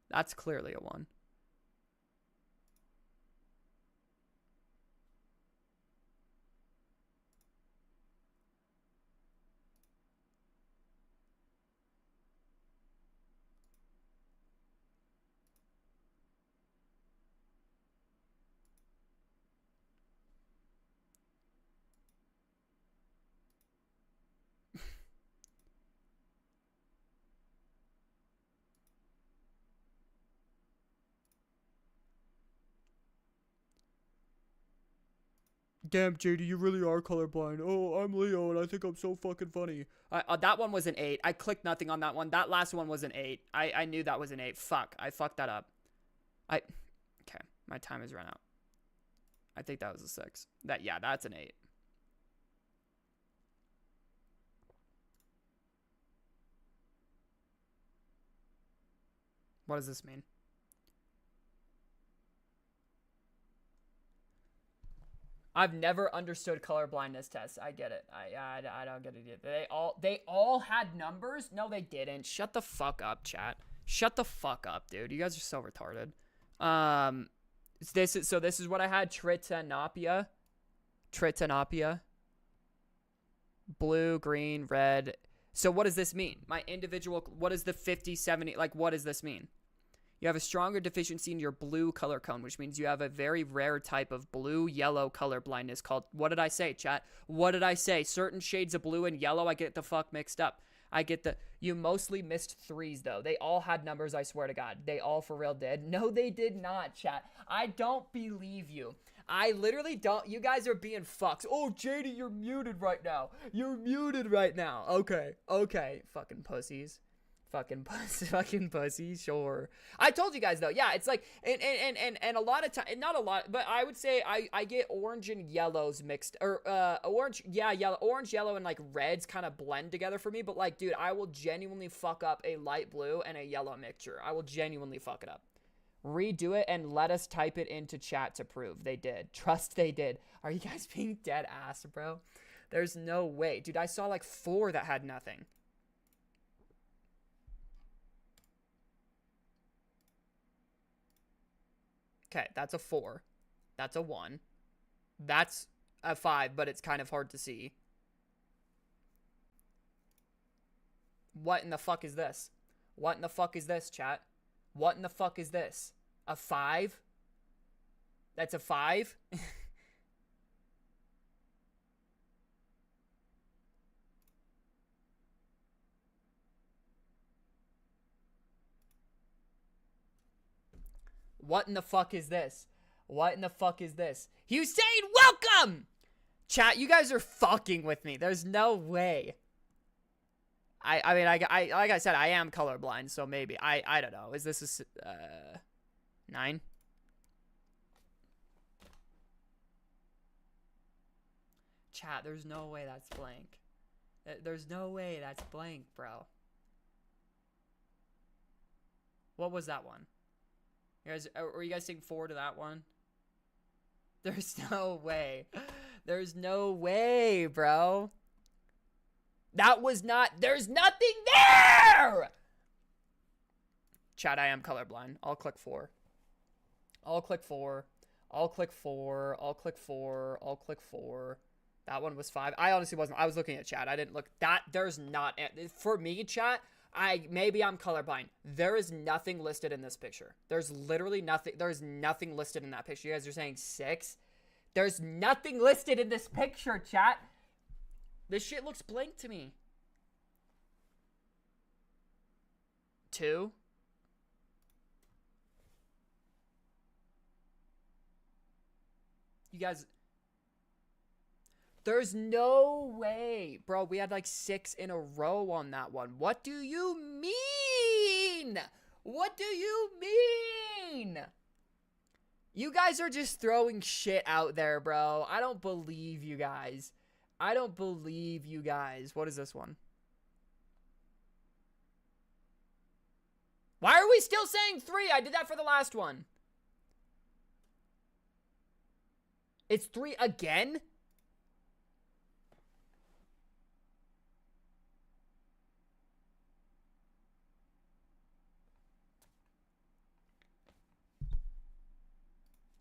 That's clearly a 1. Damn, JD, you really are colorblind. Oh, I'm Leo, and I think I'm so fucking funny. That one was an 8. I clicked nothing on that one. That last one was an 8. I knew that was an 8. Fuck. I fucked that up. Okay. My time has run out. I think that was a 6. Yeah, that's an 8. What does this mean? I've never understood color blindness tests. I get it. I don't get it either. They all had numbers? No, they didn't. Shut the fuck up, chat. Shut the fuck up, dude. You guys are so retarded. This is what I had. Tritanopia. Blue, green, red. So what does this mean? My individual, what is the 50, 70, like what does this mean? You have a stronger deficiency in your blue color cone, which means you have a very rare type of blue-yellow color blindness called, what did I say, chat? What did I say? Certain shades of blue and yellow, I get the fuck mixed up. You mostly missed 3s, though. They all had numbers, I swear to God. They all for real did. No, they did not, chat. I don't believe you. I literally don't. You guys are being fucks. Oh, JD, you're muted right now. You're muted right now. Okay. Fucking pussies. Fucking pussy, sure. I told you guys though, yeah, it's like, and a lot of time, not a lot, but I would say I get orange and yellows mixed, or orange, yeah, yellow, orange, yellow, and like reds kind of blend together for me. But like, dude, I will genuinely fuck up a light blue and a yellow mixture. I will genuinely fuck it up. Redo it and let us type it into chat to prove they did. Trust they did. Are you guys being dead ass, bro? There's no way, dude. I saw like 4 that had nothing. Okay, that's a 4. That's a 1. That's a 5, but it's kind of hard to see. What in the fuck is this? What in the fuck is this, chat? What in the fuck is this? A 5? That's a 5? What in the fuck is this? What in the fuck is this? Hussein, welcome! Chat, you guys are fucking with me. There's no way. I mean, like I said, I am colorblind, so maybe. I don't know. Is this a 9? Chat, there's no way that's blank. There's no way that's blank, bro. What was that one? Were you guys saying 4 to that one? There's no way. There's no way, bro. That was not... There's nothing there! Chat, I am colorblind. I'll click 4. I'll click 4. I'll click 4. I'll click 4. I'll click 4. That one was 5. I honestly wasn't... I was looking at chat. I didn't look... There's not... For me, chat... Maybe I'm colorblind. There is nothing listed in this picture. There's literally nothing. There's nothing listed in that picture. You guys are saying 6. There's nothing listed in this picture, chat. This shit looks blank to me. 2. You guys... There's no way. Bro, we had like 6 in a row on that one. What do you mean? What do you mean? You guys are just throwing shit out there, bro. I don't believe you guys. I don't believe you guys. What is this one? Why are we still saying 3? I did that for the last one. It's 3 again?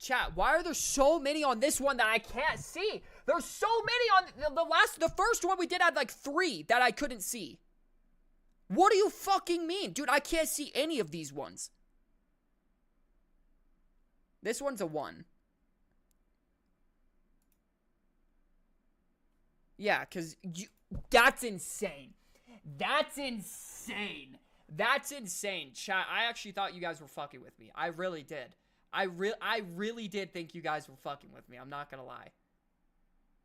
Chat, why are there so many on this one that I can't see? There's so many on the first one we did had like 3 that I couldn't see. What do you fucking mean? Dude, I can't see any of these ones. This one's a 1. Yeah, because that's insane. That's insane. That's insane. Chat, I actually thought you guys were fucking with me. I really did. I really did think you guys were fucking with me. I'm not gonna lie.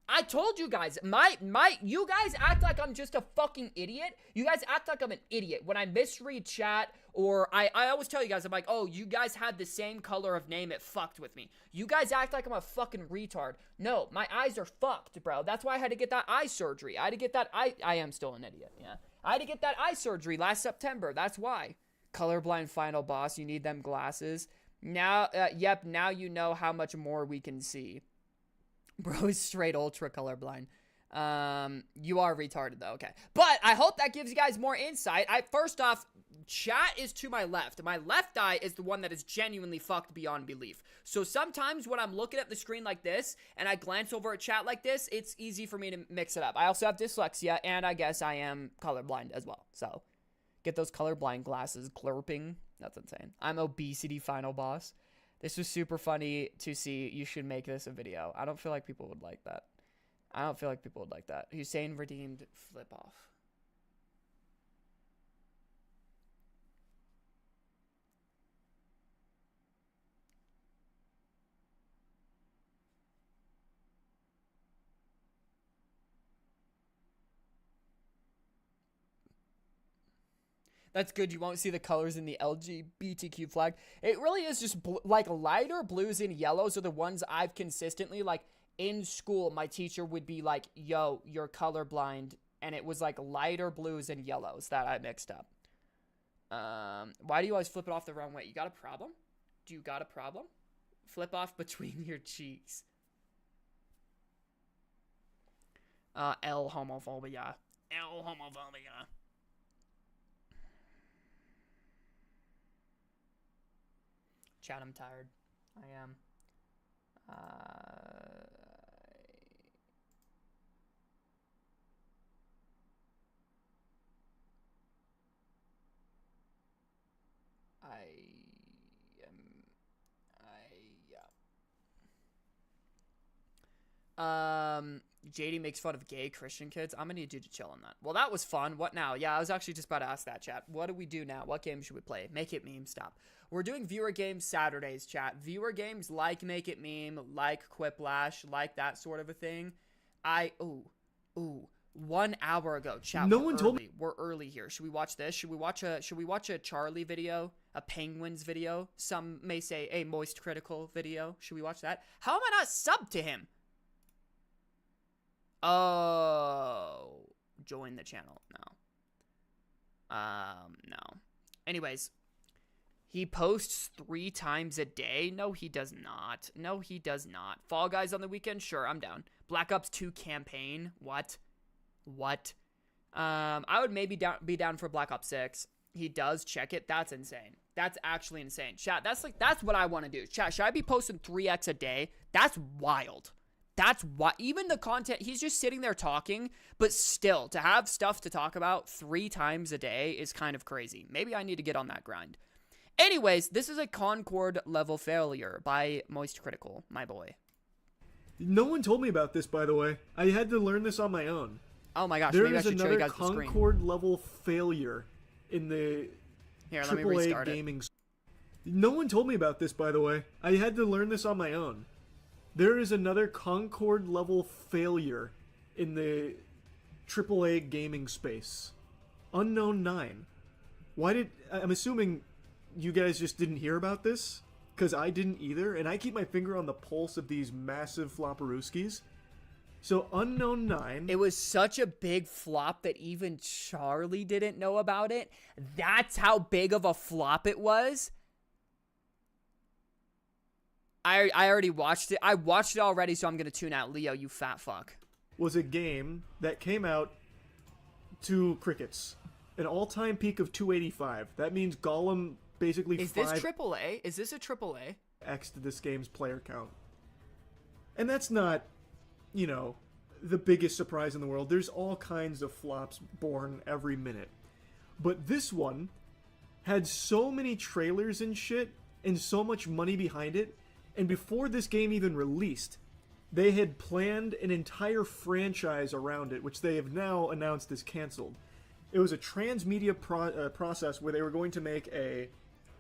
I told you guys, you guys act like I'm just a fucking idiot. You guys act like I'm an idiot. When I misread chat, or I always tell you guys, I'm like, oh, you guys had the same color of name, it fucked with me. You guys act like I'm a fucking retard. No, my eyes are fucked, bro. That's why I had to get that eye surgery. I had to get that I am still an idiot, yeah. I had to get that eye surgery last September. That's why. Colorblind final boss, you need them glasses. Now, yep, now you know how much more we can see. Bro is straight ultra colorblind. You are retarded though, okay. But I hope that gives you guys more insight. First off, chat is to my left. My left eye is the one that is genuinely fucked beyond belief. So sometimes when I'm looking at the screen like this, and I glance over at chat like this, it's easy for me to mix it up. I also have dyslexia, and I guess I am colorblind as well. So, get those colorblind glasses glurping. That's insane. I'm obesity final boss. This was super funny to see. You should make this a video. I don't feel like people would like that. I don't feel like people would like that. Hussein redeemed flip off. That's good. You won't see the colors in the LGBTQ flag. It really is just like lighter blues and yellows are the ones I've consistently, like in school, my teacher would be like, yo, you're colorblind. And it was like lighter blues and yellows that I mixed up. Why do you always flip it off the wrong way? You got a problem? Do you got a problem? Flip off between your cheeks. L homophobia. L homophobia. Chat, I'm tired. I am. JD makes fun of gay Christian kids. I'm gonna need you to chill on that. Well, that was fun. What now? Yeah, I was actually just about to ask that, chat. What do we do now? What game should we play? Make It Meme, stop. We're doing viewer games Saturdays, chat. Viewer games like Make It Meme, like Quiplash, like that sort of a thing. 1 hour ago, chat. No one told me. We're early here. Should we watch this? Should we watch a Charlie video? A Penguins video? Some may say a Moist Critical video. Should we watch that? How am I not subbed to him? Oh, join the channel. No. Anyways, he posts 3 times a day. No, he does not. No, he does not. Fall Guys on the weekend? Sure, I'm down. Black Ops 2 campaign? What? I would maybe be down for Black Ops 6. He does check it. That's insane. That's actually insane. Chat, that's what I want to do. Chat, should I be posting 3x a day? That's wild. That's why, even the content, he's just sitting there talking, but still, to have stuff to talk about 3 times a day is kind of crazy. Maybe I need to get on that grind. Anyways, this is a Concord level failure by Moist Critical, my boy. No one told me about this, by the way. I had to learn this on my own. Oh my gosh, There maybe I is should show you another guys the screen. Concord level failure in the Here, let me AAA restart it. gaming. No one told me about this, by the way. I had to learn this on my own. There is another Concord level failure in the AAA gaming space. Unknown 9. I'm assuming you guys just didn't hear about this? Because I didn't either, and I keep my finger on the pulse of these massive flopperooskies. So, Unknown 9... It was such a big flop that even Charlie didn't know about it. That's how big of a flop it was. I already watched it. I watched it already, so I'm going to tune out. Leo, you fat fuck. was a game that came out to crickets. An all-time peak of 285. That means Gollum basically Is this AAA? Is this a AAA? X'd this game's player count. And that's not, you know, the biggest surprise in the world. There's all kinds of flops born every minute. But this one had so many trailers and shit and so much money behind it. And before this game even released, they had planned an entire franchise around it, which they have now announced is canceled. It was a transmedia process where they were going to make a...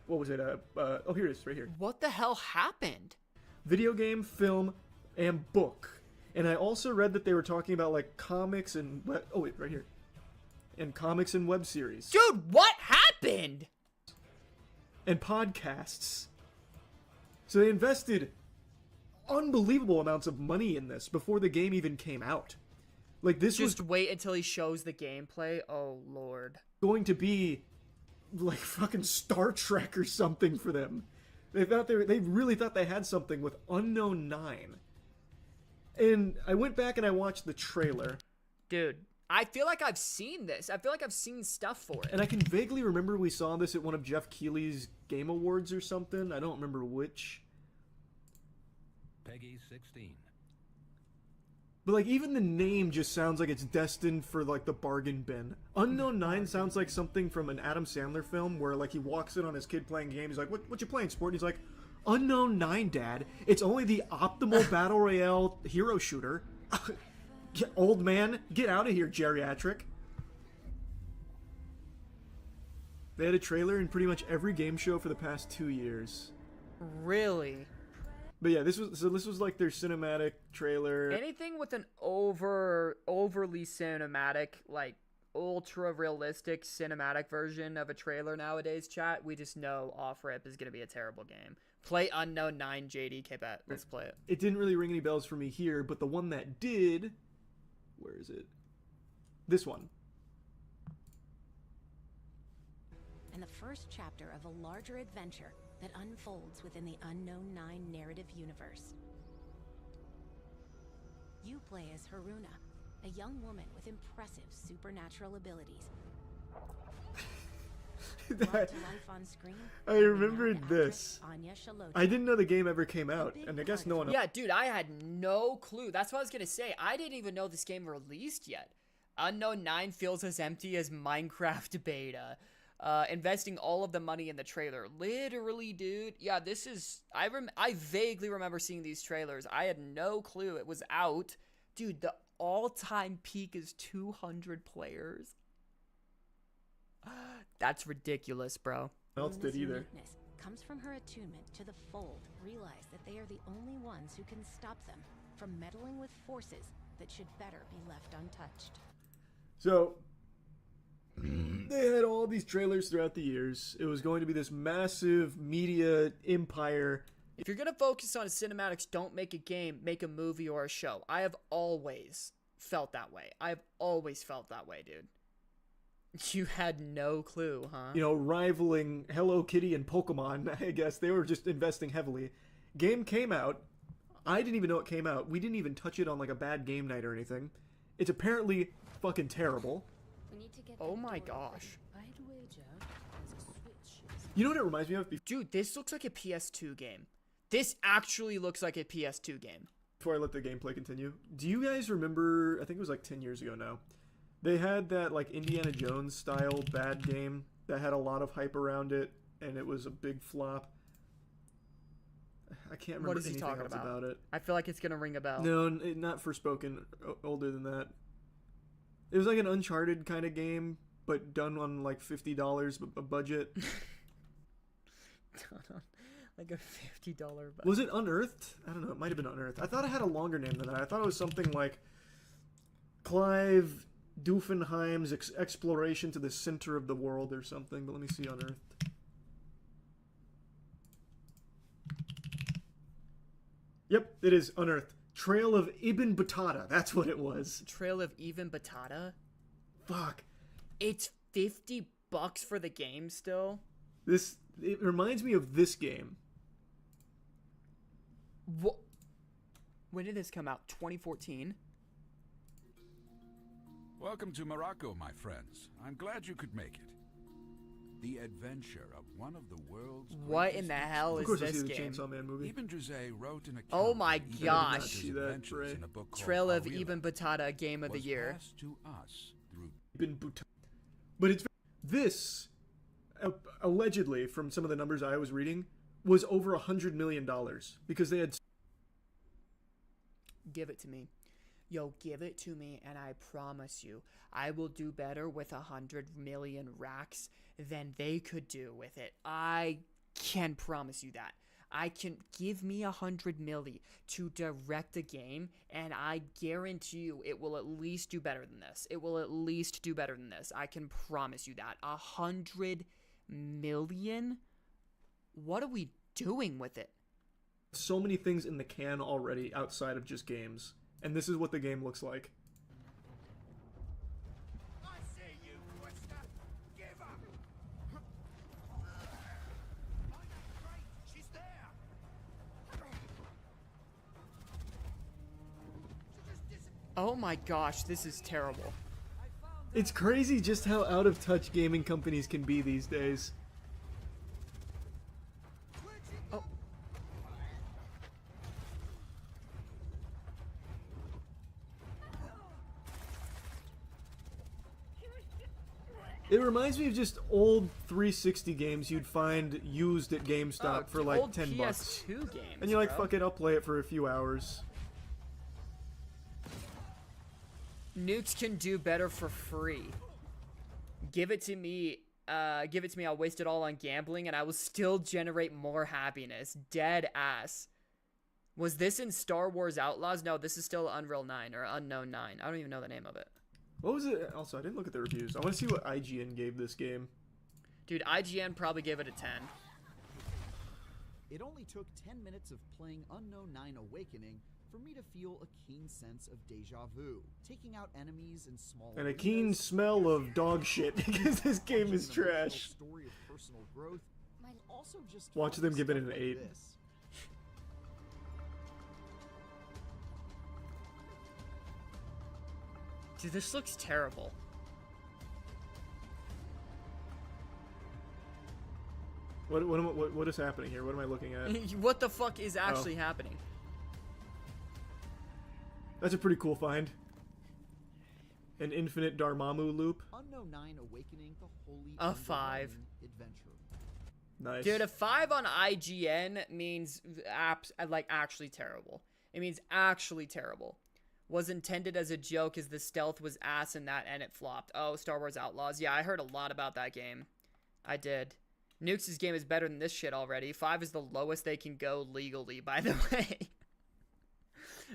What was it? Oh, here it is, right here. What the hell happened? Video game, film, and book. And I also read that they were talking about, like, comics and... Oh, wait, right here. And comics and web series. Dude, what happened? And podcasts. So they invested unbelievable amounts of money in this before the game even came out. Like, this Just was wait until he shows the gameplay. Oh, Lord. going to be like fucking Star Trek or something for them. They really thought they had something with Unknown 9. And I went back and I watched the trailer. Dude, I feel like I've seen this. I feel like I've seen stuff for it. And I can vaguely remember we saw this at one of Jeff Keighley's Game Awards or something. I don't remember which. Peggy 16. But, like, even the name just sounds like it's destined for, like, the bargain bin. Unknown 9 sounds like something from an Adam Sandler film where, like, he walks in on his kid playing games. He's like, what you playing, sport? And he's like, Unknown 9, Dad. It's only the optimal battle royale hero shooter. Old man, get out of here, geriatric. They had a trailer in pretty much every game show for the past 2 years. Really? But yeah, this was like their cinematic trailer. Anything with an overly cinematic, like ultra realistic cinematic version of a trailer nowadays, chat, we just know off rip is gonna be a terrible game. Play Unknown 9, JD. K-Bet. Let's play it. It didn't really ring any bells for me here, but the one that did, where is it? This one. And the first chapter of a larger adventure that unfolds within the Unknown 9 narrative universe. You play as Haruna, a young woman with impressive supernatural abilities. Brought to life on screen, I remembered renowned this. actress Anya Shaloti. I didn't know the game ever came out, and I guess no one else. Yeah, dude, I had no clue. That's what I was gonna say. I didn't even know this game released yet. Unknown 9 feels as empty as Minecraft beta. Investing all of the money in the trailer. Literally, dude. Yeah, this is... I vaguely remember seeing these trailers. I had no clue it was out. Dude, the all-time peak is 200 players. That's ridiculous, bro. No one else did Luna's either. uniqueness comes from her attunement to the Fold. Realize that they are the only ones who can stop them from meddling with forces that should better be left untouched. So, they had all these trailers throughout the years. It was going to be this massive media empire. If you're gonna focus on cinematics, don't make a game, make a movie or a show. I have always felt that way. I've always felt that way, dude. You had no clue, huh? You know, rivaling Hello Kitty and Pokemon, I guess. They were just investing heavily. Game came out. I didn't even know it came out. We didn't even touch it on, like, a bad game night or anything. It's apparently fucking terrible. Oh my gosh. You know what it reminds me of? Dude, this looks like a PS2 game. This actually looks like a PS2 game. Before I let the gameplay continue, do you guys remember, I think it was like 10 years ago now, they had that like Indiana Jones style bad game that had a lot of hype around it, and it was a big flop. I can't remember What is he anything talking else about? it. I feel like it's gonna ring a bell. No, not Forspoken, older than that. It was like an Uncharted kind of game, but done on like $50 a budget. Like a $50 budget. Was it Unearthed? I don't know. It might have been Unearthed. I thought it had a longer name than that. I thought it was something like Clive Doofenheim's Exploration to the Center of the World or something. But let me see Unearthed. Yep, it is Unearthed. Trail of Ibn Battuta. That's what it was. Trail of Even Batata? Fuck. It's $50 for the game still? It reminds me of this game. What? When did this come out? 2014? Welcome to Morocco, my friends. I'm glad you could make it. The adventure of one of the world's What in the hell Of is course, I this see the game? Chainsaw Man movie. Ibn Juzay wrote an account Oh my of Ibn gosh. Battu's See that, adventures Bray? in a book called Trail of Awila, Ibn Batata Game of the was Year. passed to us through Ibn Battuta. But it's this allegedly, from some of the numbers I was reading, was over $100 million because they had. Give it to me. Yo, give it to me, and I promise you, I will do better with 100 million racks than they could do with it. I can promise you that. I can give me 100 milli to direct a game, and I guarantee you it will at least do better than this. It will at least do better than this. I can promise you that. 100 million? What are we doing with it? So many things in the can already outside of just games. And this is what the game looks like. I see you, Twister. Give up. Great, she's there. Oh my gosh, this is terrible. It's crazy just how out of touch gaming companies can be these days. Oh. It reminds me of just old 360 games you'd find used at GameStop for like old $10. PS2 games, And you're like, bro. fuck it, I'll play it for a few hours. Nukes can do better for free. Give it to me. Give it to me. I'll waste it all on gambling, and I will still generate more happiness. Dead ass. Was this in Star Wars Outlaws? No, this is still Unreal 9 or Unknown 9. I don't even know the name of it. What was it? Also, I didn't look at the reviews. I want to see what IGN gave this game. Dude, IGN probably gave it a 10. It only took 10 minutes of playing Unknown 9 Awakening for me to feel a keen sense of deja vu, taking out enemies in small And a keen arenas, smell of dog shit because this game is watching an emotional trash. story of personal growth, and also just Watch fun them give it stuff an like 8. this. Dude, this looks terrible. What is happening here? What am I looking at? What the fuck is actually happening? That's a pretty cool find. An infinite Dormammu loop. Unknown 9 Awakening, the holy A 5. underwhelming adventure. Nice. Dude, a 5 on IGN means actually terrible. It means actually terrible. Was intended as a joke as the stealth was ass in that and it flopped. Oh, Star Wars Outlaws. Yeah, I heard a lot about that game. I did. Nukes' game is better than this shit already. 5 is the lowest they can go legally, by the way.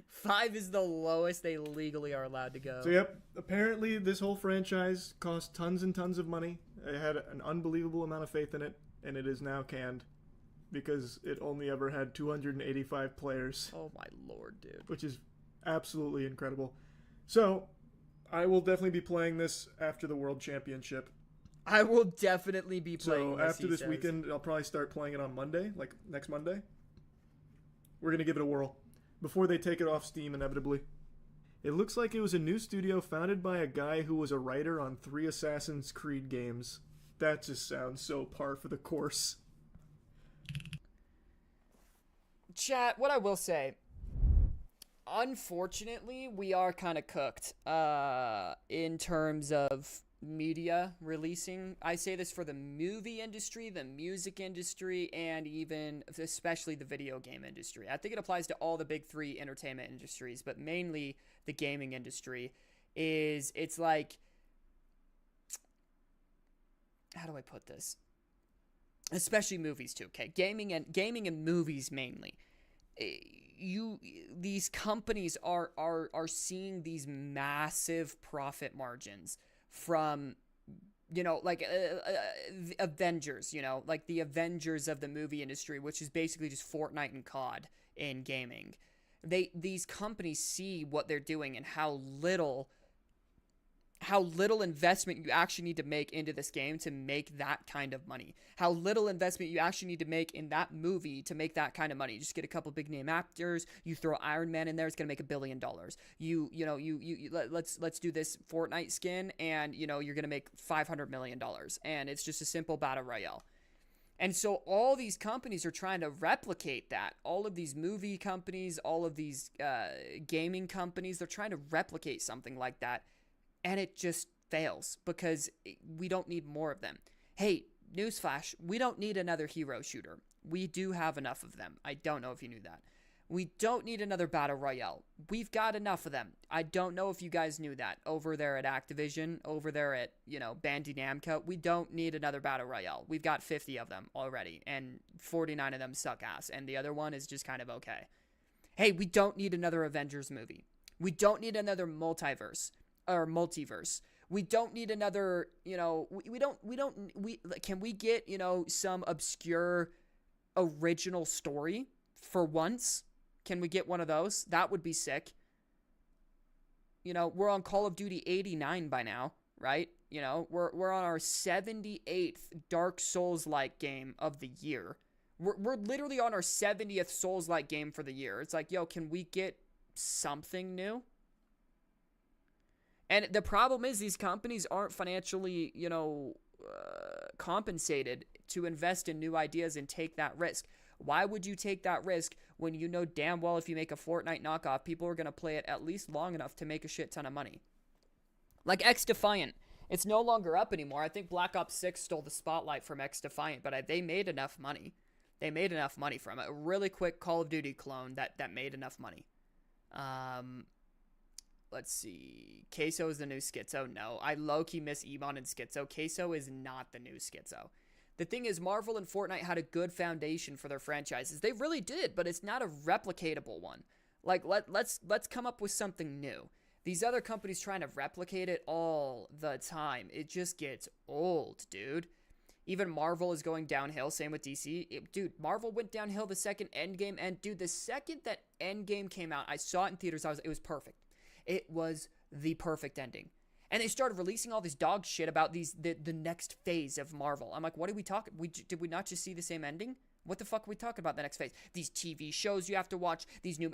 5 is the lowest they legally are allowed to go. So yep, apparently this whole franchise cost tons and tons of money. It had an unbelievable amount of faith in it, and it is now canned because it only ever had 285 players, Oh my lord, dude. which is absolutely incredible. So I will definitely be playing this after the World Championship. I will definitely be playing So this, after he this says. weekend, I'll probably start playing it on Monday, like next Monday. We're gonna give it a whirl before they take it off Steam inevitably. It looks like it was a new studio founded by a guy who was a writer on 3 Assassin's Creed games. That just sounds so par for the course. Chat, what I will say, unfortunately, we are kind of cooked in terms of media releasing. I say this for the movie industry, the music industry, and even especially the video game industry. I think it applies to all the big 3 entertainment industries, but mainly the gaming industry. is it's like, how do I put this? Especially movies too, okay? Gaming and movies mainly. These companies are seeing these massive profit margins from, like Avengers, like the Avengers of the movie industry, which is basically just Fortnite and COD in gaming. These companies see what they're doing and how little investment you actually need to make into this game to make that kind of money. How little investment you actually need to make in that movie to make that kind of money. You just get a couple big name actors, you throw Iron Man in there, it's going to make $1 billion. Let's do this Fortnite skin and you're going to make $500 million, and it's just a simple battle royale. And so all these companies are trying to replicate that. All of these movie companies, all of these gaming companies, they're trying to replicate something like that. And it just fails because we don't need more of them. Hey, newsflash, we don't need another hero shooter. We do have enough of them. I don't know if you knew that. We don't need another battle royale. We've got enough of them. I don't know if you guys knew that. Over there at Activision, over there at, Bandai Namco, we don't need another battle royale. We've got 50 of them already, and 49 of them suck ass, and the other one is just kind of okay. Hey, we don't need another Avengers movie. We don't need another multiverse. We don't need another, can we get, some obscure original story for once? Can we get one of those? That would be sick. We're on Call of Duty 89 by now, right? We're on our 78th Dark Souls-like game of the year. We're literally on our 70th Souls-like game for the year. It's like, can we get something new? And the problem is these companies aren't financially, compensated to invest in new ideas and take that risk. Why would you take that risk when you know damn well if you make a Fortnite knockoff, people are going to play it at least long enough to make a shit ton of money? Like X-Defiant. It's no longer up anymore. I think Black Ops 6 stole the spotlight from X-Defiant, but they made enough money. They made enough money from it. A really quick Call of Duty clone that made enough money. Let's see. Queso is the new Schizo. No, I low-key miss Ebon and Schizo. Queso is not the new Schizo. The thing is, Marvel and Fortnite had a good foundation for their franchises. They really did, but it's not a replicatable one. Like, let's come up with something new. These other companies trying to replicate it all the time. It just gets old, dude. Even Marvel is going downhill. Same with DC. Dude, Marvel went downhill the second Endgame. And, dude, the second that Endgame came out, I saw it in theaters. It was perfect. It was the perfect ending. And they started releasing all this dog shit about the next phase of Marvel. I'm like, what are we talking? Did we not just see the same ending? What the fuck are we talking about the next phase? These TV shows you have to watch.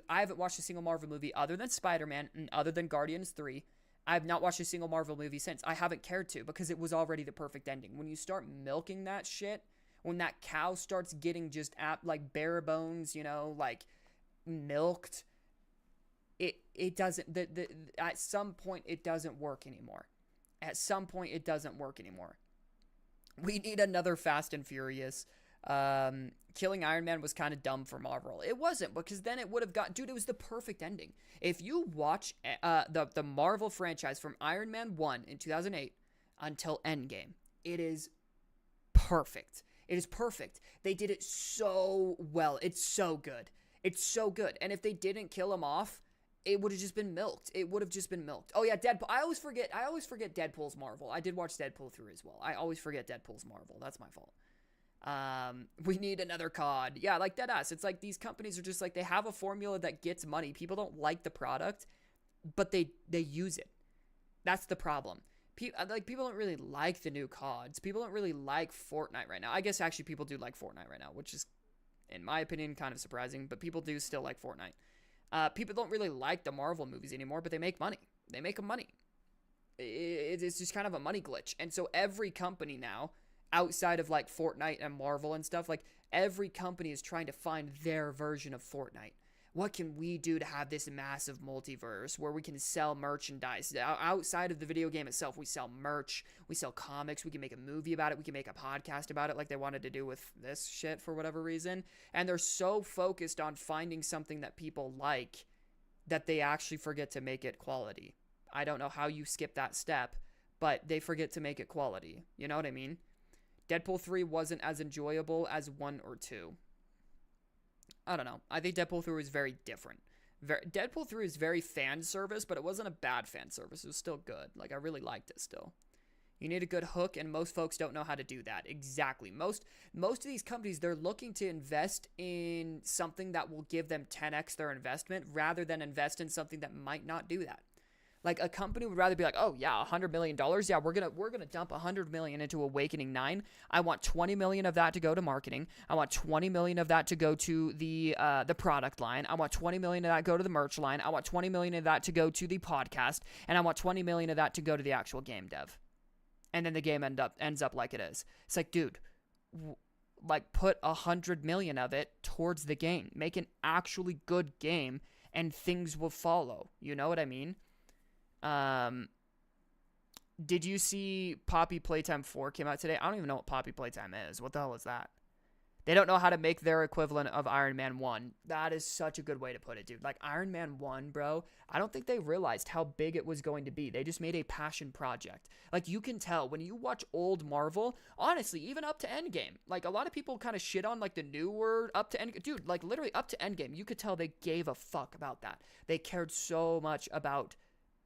I haven't watched a single Marvel movie other than Spider-Man and other than Guardians 3. I have not watched a single Marvel movie since. I haven't cared to because it was already the perfect ending. When you start milking that shit, when that cow starts getting just like bare bones, like milked, it doesn't, at some point it doesn't work anymore. At some point it doesn't work anymore. We need another Fast and Furious. Killing Iron Man was kind of dumb for Marvel. It wasn't, because then it would have got, dude, it was the perfect ending. If you watch the Marvel franchise from Iron Man 1 in 2008 until Endgame, it is perfect. It is perfect. They did it so well. It's so good. It's so good. And if they didn't kill him off, it would have just been milked. It would have just been milked. Oh yeah, Deadpool. I always forget Deadpool's Marvel. I did watch Deadpool 3 as well. I always forget Deadpool's Marvel. That's my fault. We need another COD. Yeah, like deadass. It's like these companies are just like, they have a formula that gets money. People don't like the product, but they use it. That's the problem. People don't really like the new CODs. People don't really like Fortnite right now. I guess actually people do like Fortnite right now, which is, in my opinion, kind of surprising, but people do still like Fortnite. People don't really like the Marvel movies anymore, but they make money. They make them money. It's just kind of a money glitch. And so every company now, outside of like Fortnite and Marvel and stuff, like every company is trying to find their version of Fortnite. What can we do to have this massive multiverse where we can sell merchandise? Outside of the video game itself, we sell merch, we sell comics, we can make a movie about it, we can make a podcast about it like they wanted to do with this shit for whatever reason. And they're so focused on finding something that people like that they actually forget to make it quality. I don't know how you skip that step, but they forget to make it quality. You know what I mean? Deadpool 3 wasn't as enjoyable as 1 or 2. I don't know. I think Deadpool 3 was very different. Deadpool 3 is very fan service, but it wasn't a bad fan service. It was still good. Like, I really liked it still. You need a good hook, and most folks don't know how to do that. Exactly. Most of these companies, they're looking to invest in something that will give them 10x their investment rather than invest in something that might not do that. Like, a company would rather be like, oh yeah, $100 million. Yeah, we're gonna dump $100 million into Awakening 9. I want $20 million of that to go to marketing. I want $20 million of that to go to the product line. I want $20 million of that to go to the merch line. I want $20 million of that to go to the podcast, and I want $20 million of that to go to the actual game dev. And then the game ends up like it is. It's like, dude, like, put $100 million of it towards the game. Make an actually good game, and things will follow. You know what I mean? Did you see Poppy Playtime 4 came out today? I don't even know what Poppy Playtime is. What the hell is that? They don't know how to make their equivalent of Iron Man 1. That is such a good way to put it, dude. Like, Iron Man 1, bro, I don't think they realized how big it was going to be. They just made a passion project. Like, you can tell when you watch old Marvel, honestly, even up to Endgame. Like, a lot of people kind of shit on, like, the newer up to Endgame. Dude, like, literally up to Endgame, you could tell they gave a fuck about that. They cared so much about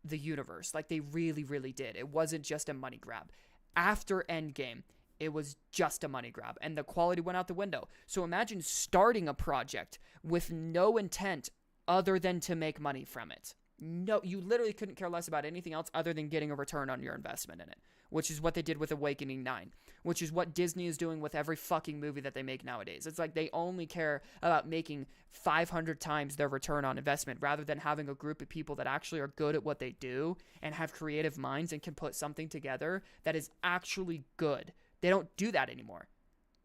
the universe. Like, they really, really did. It wasn't just a money grab. After Endgame, it was just a money grab, and the quality went out the window. So imagine starting a project with no intent other than to make money from it. No, you literally couldn't care less about anything else other than getting a return on your investment in it, which is what they did with Awakening 9, which is what Disney is doing with every fucking movie that they make nowadays. It's like they only care about making 500 times their return on investment rather than having a group of people that actually are good at what they do and have creative minds and can put something together that is actually good. They don't do that anymore.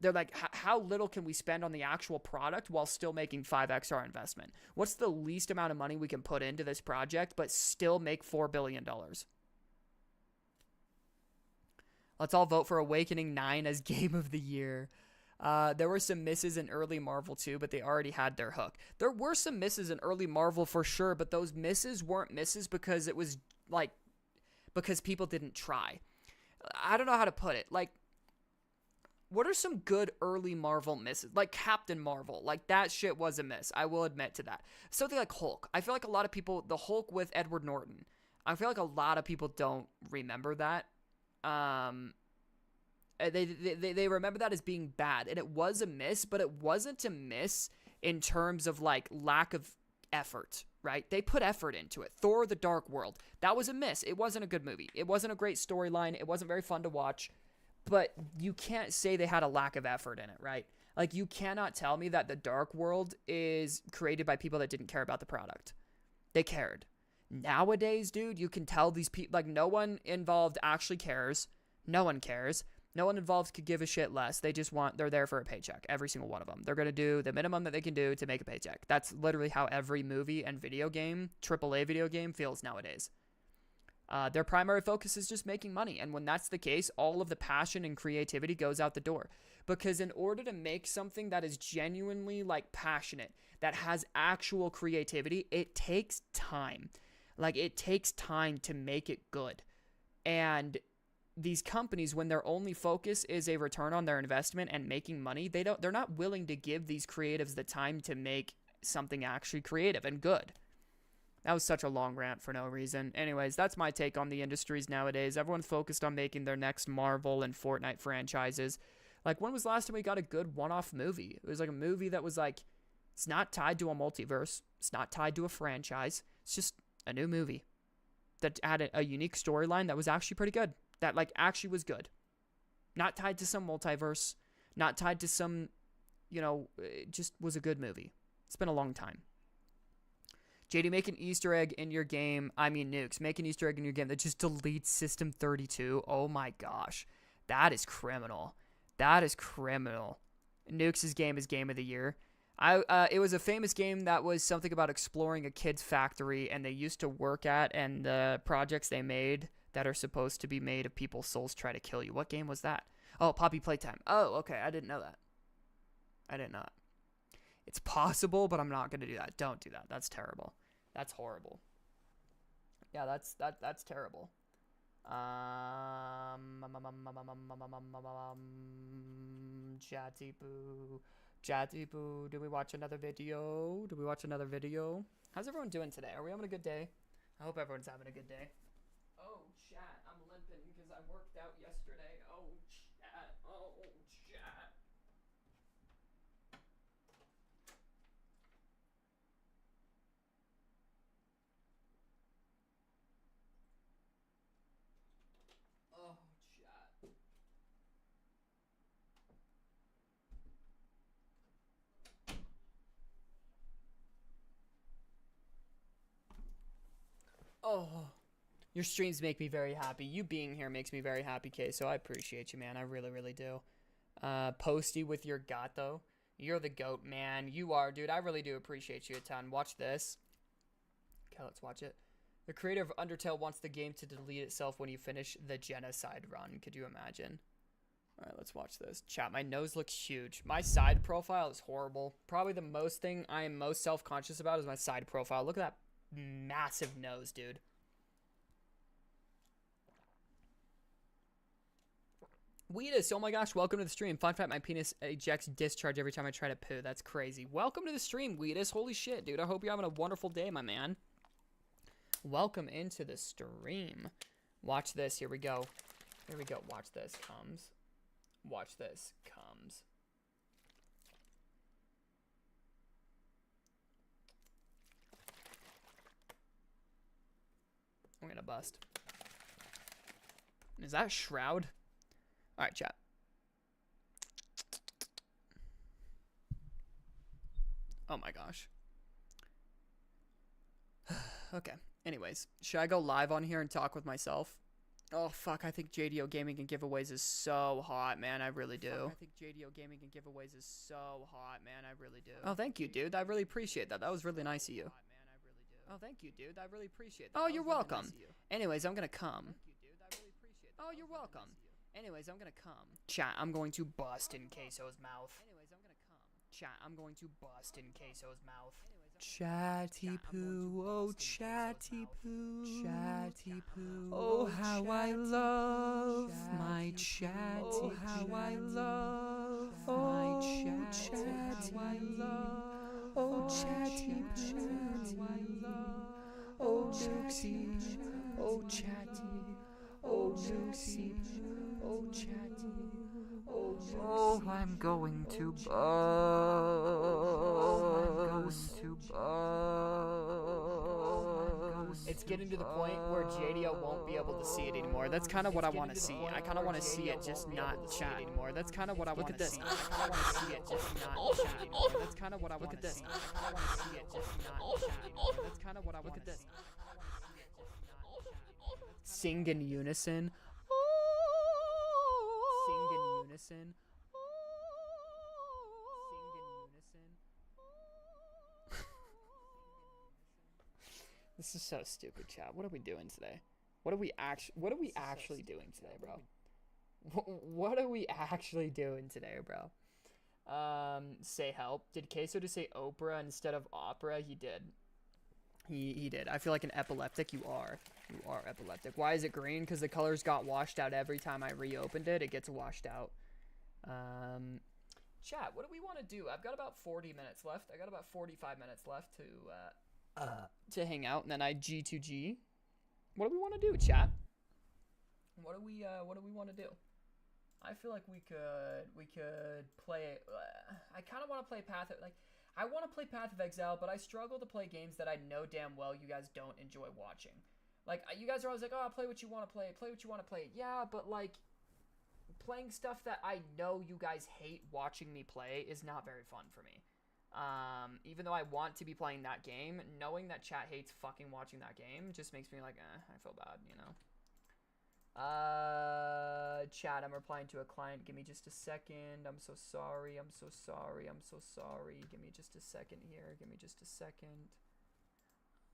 They're like, how little can we spend on the actual product while still making 5x our investment? What's the least amount of money we can put into this project but still make $4 billion? Let's all vote for Awakening 9 as Game of the Year. There were some misses in early Marvel too, but they already had their hook. There were some misses in early Marvel for sure, but those misses weren't misses because it was like, because people didn't try. I don't know how to put it. Like, what are some good early Marvel misses? Like Captain Marvel. Like, that shit was a miss. I will admit to that. Something like Hulk. I feel like a lot of people, the Hulk with Edward Norton, I feel like a lot of people don't remember that. They remember that as being bad. And it was a miss, but it wasn't a miss in terms of, like, lack of effort, right? They put effort into it. Thor: The Dark World. That was a miss. It wasn't a good movie. It wasn't a great storyline. It wasn't very fun to watch. But you can't say they had a lack of effort in it, right? Like, you cannot tell me that The Dark World is created by people that didn't care about the product. They cared. Nowadays, dude, you can tell these people, like, no one involved actually cares. No one cares. No one involved could give a shit less. They're there for a paycheck. Every single one of them. They're going to do the minimum that they can do to make a paycheck. That's literally how every movie and video game, AAA video game, feels nowadays. Their primary focus is just making money. And when that's the case, all of the passion and creativity goes out the door. Because in order to make something that is genuinely, like, passionate, that has actual creativity, it takes time. Like, it takes time to make it good. And these companies, when their only focus is a return on their investment and making money, they're not willing to give these creatives the time to make something actually creative and good. That was such a long rant for no reason. Anyways, that's my take on the industries nowadays. Everyone's focused on making their next Marvel and Fortnite franchises. Like, when was the last time we got a good one-off movie? It was like a movie that was like, it's not tied to a multiverse. It's not tied to a franchise. It's just a new movie that had a unique storyline that was actually pretty good. That, like, actually was good. Not tied to some multiverse. Not tied to some, it just was a good movie. It's been a long time. JD, make an Easter egg in your game. Nukes. Make an Easter egg in your game that just deletes System 32. Oh my gosh. That is criminal. That is criminal. Nukes' game is Game of the Year. It was a famous game that was something about exploring a kid's factory, and they used to work at, and the projects they made that are supposed to be made of people's souls try to kill you. What game was that? Oh, Poppy Playtime. Oh, okay. I didn't know that. It's possible, but I'm not going to do that. Don't do that. That's terrible. That's horrible. Yeah, that's terrible. Chatty Boo. Chatty Boo. Do we watch another video? How's everyone doing today? Are we having a good day? I hope everyone's having a good day. Oh, chat. I'm limping because I worked out yesterday. Oh, chat. Oh, chat. Oh, chat. Oh, your streams make me very happy. You being here makes me very happy, Kay. So I appreciate you, man. I really, really do. Posty with your gato. You're the goat, man. You are, dude. I really do appreciate you a ton. Watch this. Okay, let's watch it. The creator of Undertale wants the game to delete itself when you finish the genocide run. Could you imagine? All right, let's watch this. Chat, my nose looks huge. My side profile is horrible. Probably the most thing I am most self-conscious about is my side profile. Look at that massive nose, dude. Weedus, oh my gosh, welcome to the stream. Fun fact, my penis ejects discharge every time I try to poo. That's crazy. Welcome to the stream, Weedus. Holy shit, dude. I hope you're having a wonderful day, my man. Welcome into the stream. Watch this. Here we go. Here we go. Watch this. Comes. Watch this. Comes. I'm gonna bust. Is that Shroud? Alright, chat. Oh my gosh. Okay. Anyways, should I go live on here and talk with myself? Oh, fuck. I think JDO Gaming and Giveaways is so hot, man. I really do. Fuck, I think JDO Gaming and Giveaways is so hot, man. I really do. Oh, thank you, dude. I really appreciate that. That was really nice of you. Oh, thank you, dude. I really appreciate that. Oh, you're welcome. Anyways, I'm gonna come. Oh, you're welcome. Anyways, I'm gonna come. Chat, I'm going to bust in Queso's mouth. Anyways, I'm gonna come. Chat, I'm going to bust in Queso's mouth. Chatty poo, oh chatty poo, chatty poo. Oh how I love my chatty. Oh how I love my chatty. Oh chatty poo, oh Lucy, oh chatty, oh Lucy, oh chatty. Oh, I'm going to bust. It's getting to the point where JDO won't be able to see it anymore. That's kind of what I want to see. I kind of want to see it just not chat anymore. That's kind of what I want to see. I kind of want to see it just not chat anymore. That's kind of what I want to see. I kind of want to see it just not chat anymore. That's kind of what I want to see. Sing in unison. Sing in unison. This is so stupid, chat. What are we doing today? What are we actually doing today, bro? What are we actually doing today, bro? Say help. Did Queso just say Oprah instead of opera? He did. He did. I feel like an epileptic. You are epileptic. Why is it green? Because the colors got washed out every time I reopened it. It gets washed out. Chat, what do we want to do? I've got about 40 minutes left. I got about 45 minutes left to hang out, and then I G2G. What do we want to do, chat? What do we want to do? I feel like we could play. I kind of want to play I want to play Path of Exile, but I struggle to play games that I know damn well you guys don't enjoy watching. Like, you guys are always like, oh, play what you want to play. Play what you want to play. Yeah, but, like, playing stuff that I know you guys hate watching me play is not very fun for me. Even though I want to be playing that game, knowing that chat hates fucking watching that game just makes me like, I feel bad, you know? Chat, I'm replying to a client. Give me just a second. I'm so sorry. I'm so sorry. I'm so sorry. Give me just a second here. Give me just a second.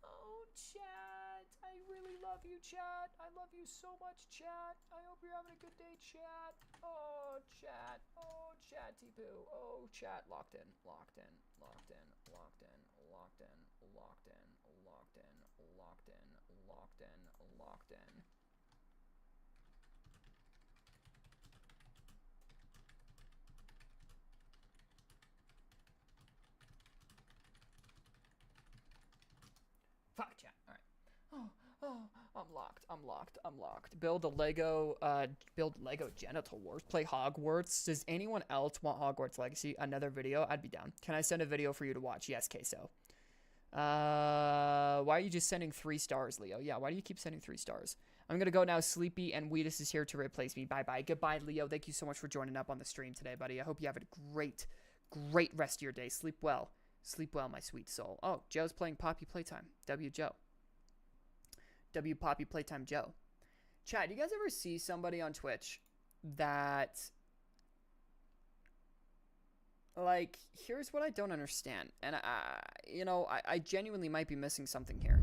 Oh, chat. I really love you, chat. I love you so much, chat. I hope you're having a good day, chat. Oh, chat. Oh, chatty poo. Oh, chat. Locked in. Locked in. Locked in. Locked in. Locked in. Locked in. Locked in. Locked Locked in. Fuck, chat. All right. I'm locked. Build Lego Genital Wars. Play Hogwarts. Does anyone else want Hogwarts Legacy? Another video? I'd be down. Can I send a video for you to watch? Yes, Queso. Why are you just sending 3 stars, Leo? Yeah, why do you keep sending 3 stars? I'm gonna go now. Sleepy and Weedus is here to replace me. Bye-bye. Goodbye, Leo. Thank you so much for joining up on the stream today, buddy. I hope you have a great rest of your day. Sleep well. Sleep well, my sweet soul. Oh, Joe's playing Poppy Playtime. W Joe. W Poppy Playtime Joe. Chat, do you guys ever see somebody on Twitch that, like, here's what I don't understand. And, I genuinely might be missing something here.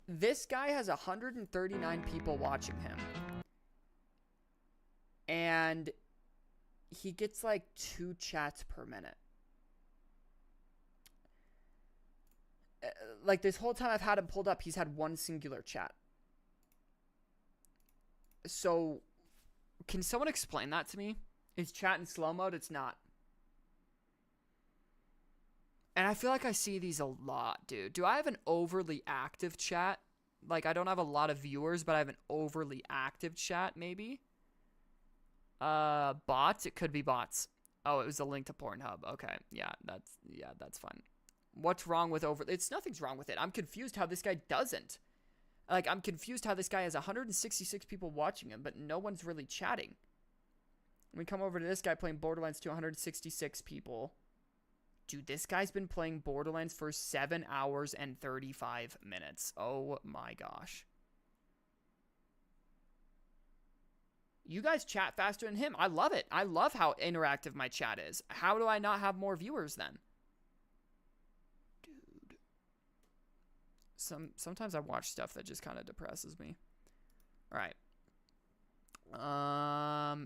This guy has 139 people watching him. And he gets, like, 2 chats per minute. Like, this whole time I've had him pulled up, he's had 1 singular chat. So, can someone explain that to me? Is chat in slow mode? It's not. And I feel like I see these a lot, dude. Do I have an overly active chat? Like, I don't have a lot of viewers, but I have an overly active chat, maybe? Bots? It could be bots. Oh, it was a link to Pornhub. Okay, yeah, that's fine. What's wrong with nothing's wrong with it. I'm confused how this guy doesn't. Like, I'm confused how this guy has 166 people watching him, but no one's really chatting. We come over to this guy playing Borderlands 2, 166 people. Dude, this guy's been playing Borderlands for 7 hours and 35 minutes. Oh my gosh. You guys chat faster than him. I love it. I love how interactive my chat is. How do I not have more viewers then? Sometimes I watch stuff that just kind of depresses me. All right.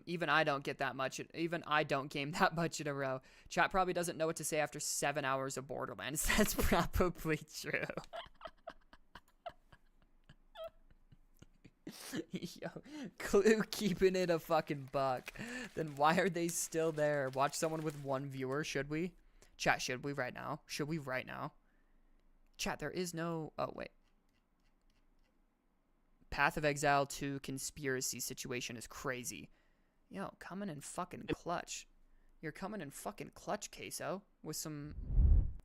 Even I don't get that much. Even I don't game that much in a row. Chat probably doesn't know what to say after 7 hours of Borderlands. That's probably true. Yo, Clue keeping it a fucking buck. Then why are they still there? Watch someone with 1 viewer. Should we? Chat, should we right now? Should we right now? Chat, there is no... Oh, wait. Path of Exile 2 conspiracy situation is crazy. Yo, coming in fucking clutch. You're coming in fucking clutch, Queso. With some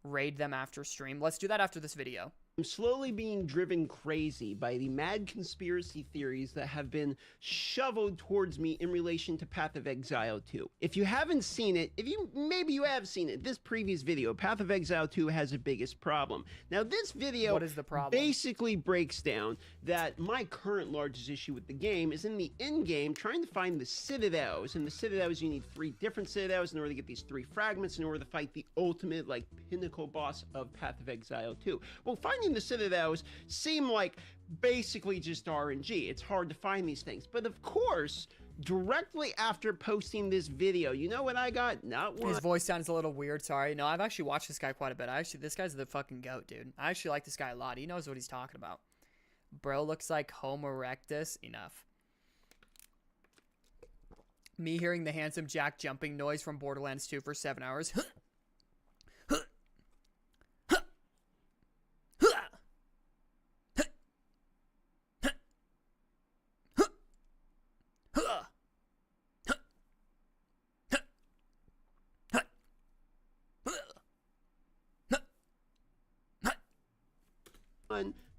raid them after stream. Let's do that after this video. I'm slowly being driven crazy by the mad conspiracy theories that have been shoveled towards me in relation to Path of Exile 2. If you haven't seen it, maybe you have seen it, this previous video, Path of Exile 2 has a biggest problem. Now this video what is the problem? Basically breaks down that my current largest issue with the game is in the end game trying to find the Citadels. And the Citadels, you need 3 different Citadels in order to get these 3 fragments in order to fight the ultimate, like, pinnacle boss of Path of Exile 2. Well, finding the Citadels seem like basically just RNG. It's hard to find these things. But of course, directly after posting this video, you know what I got? Not one. His voice sounds a little weird, sorry. No, I've actually watched this guy quite a bit. This guy's the fucking goat, dude. I actually like this guy a lot. He knows what he's talking about. Bro looks like Homo erectus. Enough. Me hearing the handsome Jack jumping noise from Borderlands 2 for 7 hours.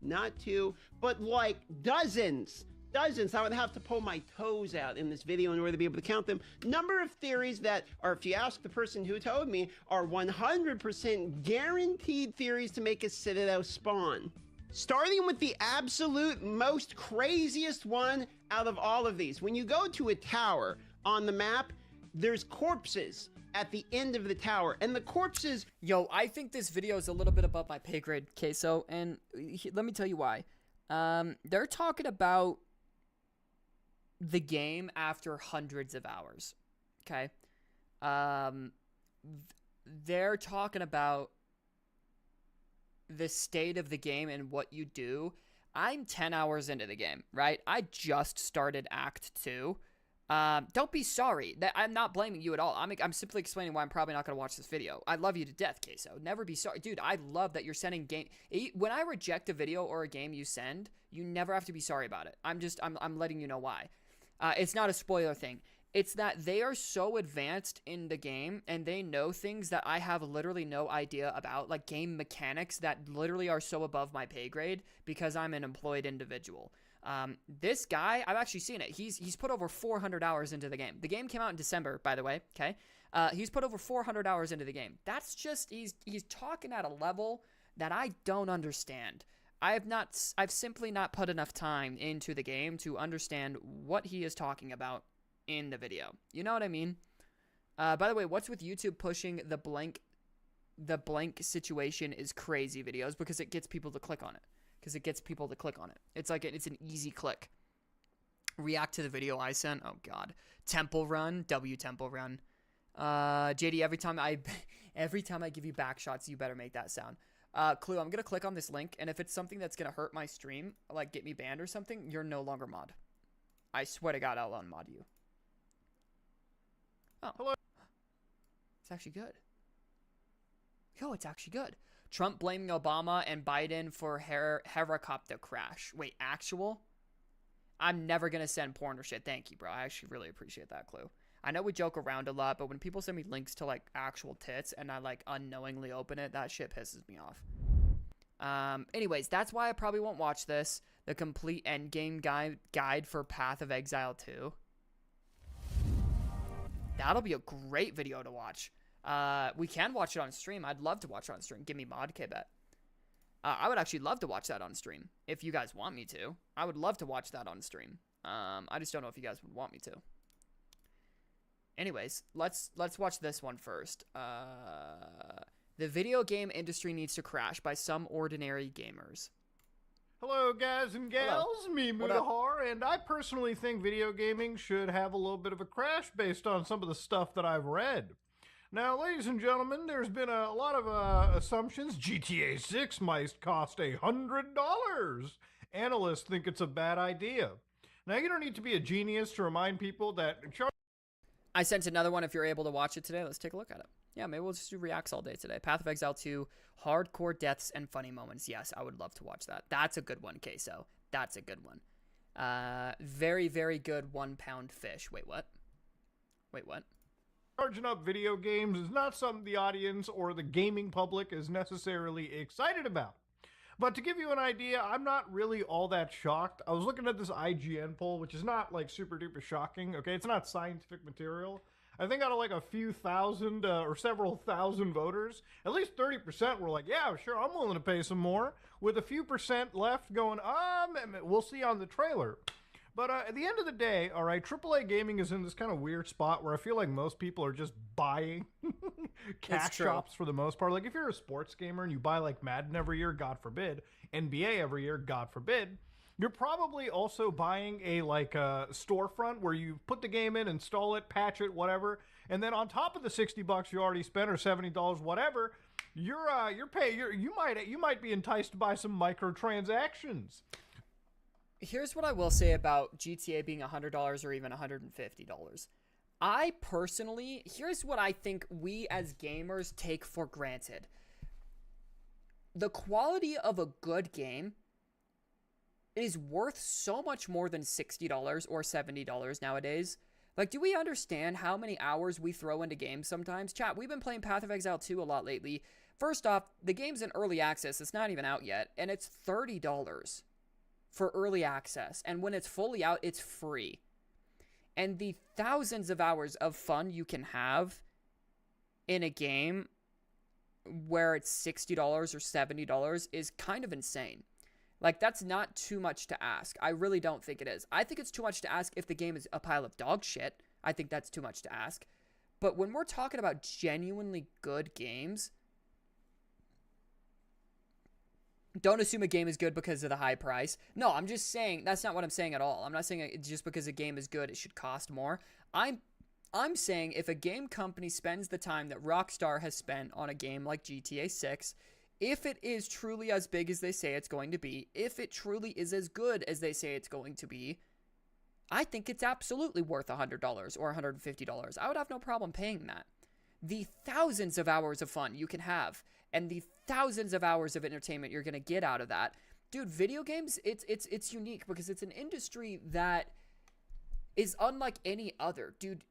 Not 2, but like dozens. I would have to pull my toes out in this video in order to be able to count them. Number of theories that are, if you ask the person who told me, are 100% guaranteed theories to make a Citadel spawn. Starting with the absolute most craziest one out of all of these. When you go to a tower on the map, there's corpses at the end of the tower, and the corpses... Yo, I think this video is a little bit above my pay grade, Queso, and let me tell you why. They're talking about the game after hundreds of hours, okay? They're talking about the state of the game and what you do, I'm 10 hours into the game, right? I just started Act 2. Don't be sorry. I'm not blaming you at all. I'm simply explaining why I'm probably not going to watch this video. I love you to death, Queso. Never be sorry. Dude, I love that you're sending game... When I reject a video or a game you send, you never have to be sorry about it. I'm letting you know why. It's not a spoiler thing. It's that they are so advanced in the game and they know things that I have literally no idea about, like game mechanics that literally are so above my pay grade because I'm an employed individual. This guy, I've actually seen it. He's put over 400 hours into the game. The game came out in December, by the way. Okay. He's put over 400 hours into the game. That's just, he's talking at a level that I don't understand. I've simply not put enough time into the game to understand what he is talking about in the video. You know what I mean? By the way, what's with YouTube pushing the blank situation is crazy videos because it gets people to click on it. It's like it's an easy click. React to the video I sent. Oh God. Temple Run. Temple Run. JD, every time I give you back shots, you better make that sound. Clue, I'm gonna click on this link, and if it's something that's gonna hurt my stream, like get me banned or something, you're no longer mod. I swear to God, I'll unmod you. Oh. Hello. It's actually good. Yo, it's actually good. Trump blaming Obama and Biden for helicopter crash. Wait, actual? I'm never going to send porn or shit. Thank you, bro. I actually really appreciate that, Clue. I know we joke around a lot, but when people send me links to, like, actual tits and I, like, unknowingly open it, that shit pisses me off. Anyways, that's why I probably won't watch this. The complete endgame guide for Path of Exile 2. That'll be a great video to watch. We can watch it on stream. I'd love to watch it on stream. Give me mod, K-Bet. I would actually love to watch that on stream. If you guys want me to. I would love to watch that on stream. I just don't know if you guys would want me to. Anyways, let's watch this one first. The video game industry needs to crash by some ordinary gamers. Hello, guys and gals. Hello. Me, Mudahar, and I personally think video gaming should have a little bit of a crash based on some of the stuff that I've read. Now, ladies and gentlemen, there's been a lot of assumptions. GTA 6 might cost $100. Analysts think it's a bad idea. Now, you don't need to be a genius to remind people that... I sent another one if you're able to watch it today. Let's take a look at it. Yeah, maybe we'll just do reacts all day today. Path of Exile 2, hardcore deaths and funny moments. Yes, I would love to watch that. That's a good one, Queso. That's a good one. Very, very good 1 pound fish. Wait, what? Charging up video games is not something the audience or the gaming public is necessarily excited about. But to give you an idea, I'm not really all that shocked. I was looking at this IGN poll, which is not like super duper shocking, okay? It's not scientific material. I think out of like a few thousand or several thousand voters, at least 30% were like, yeah, sure, I'm willing to pay some more. With a few percent left going, we'll see on the trailer. But at the end of the day, all right, AAA gaming is in this kind of weird spot where I feel like most people are just buying cash shops for the most part. Like if you're a sports gamer and you buy like Madden every year, God forbid, NBA every year, God forbid, you're probably also buying a storefront where you put the game in, install it, patch it, whatever, and then on top of the $60 you already spent or $70, whatever, you might be enticed to buy some microtransactions. Here's what I will say about GTA being $100 or even $150. I personally, here's what I think we as gamers take for granted. The quality of a good game is worth so much more than $60 or $70 nowadays. Like, do we understand how many hours we throw into games sometimes? Chat, we've been playing Path of Exile 2 a lot lately. First off, the game's in early access. It's not even out yet, and it's $30 for early access. And when it's fully out, it's free. And the thousands of hours of fun you can have in a game where it's $60 or $70 is kind of insane. Like, that's not too much to ask. I really don't think it is. I think it's too much to ask if the game is a pile of dog shit. I think that's too much to ask. But when we're talking about genuinely good games, don't assume a game is good because of the high price. No, I'm just saying, that's not what I'm saying at all. I'm not saying it's just because a game is good, it should cost more. I'm saying if a game company spends the time that Rockstar has spent on a game like GTA 6, if it is truly as big as they say it's going to be, if it truly is as good as they say it's going to be, I think it's absolutely worth $100 or $150. I would have no problem paying that. The thousands of hours of fun you can have and the thousands of hours of entertainment you're going to get out of that. Dude, video games, it's unique because it's an industry that is unlike any other. Dude,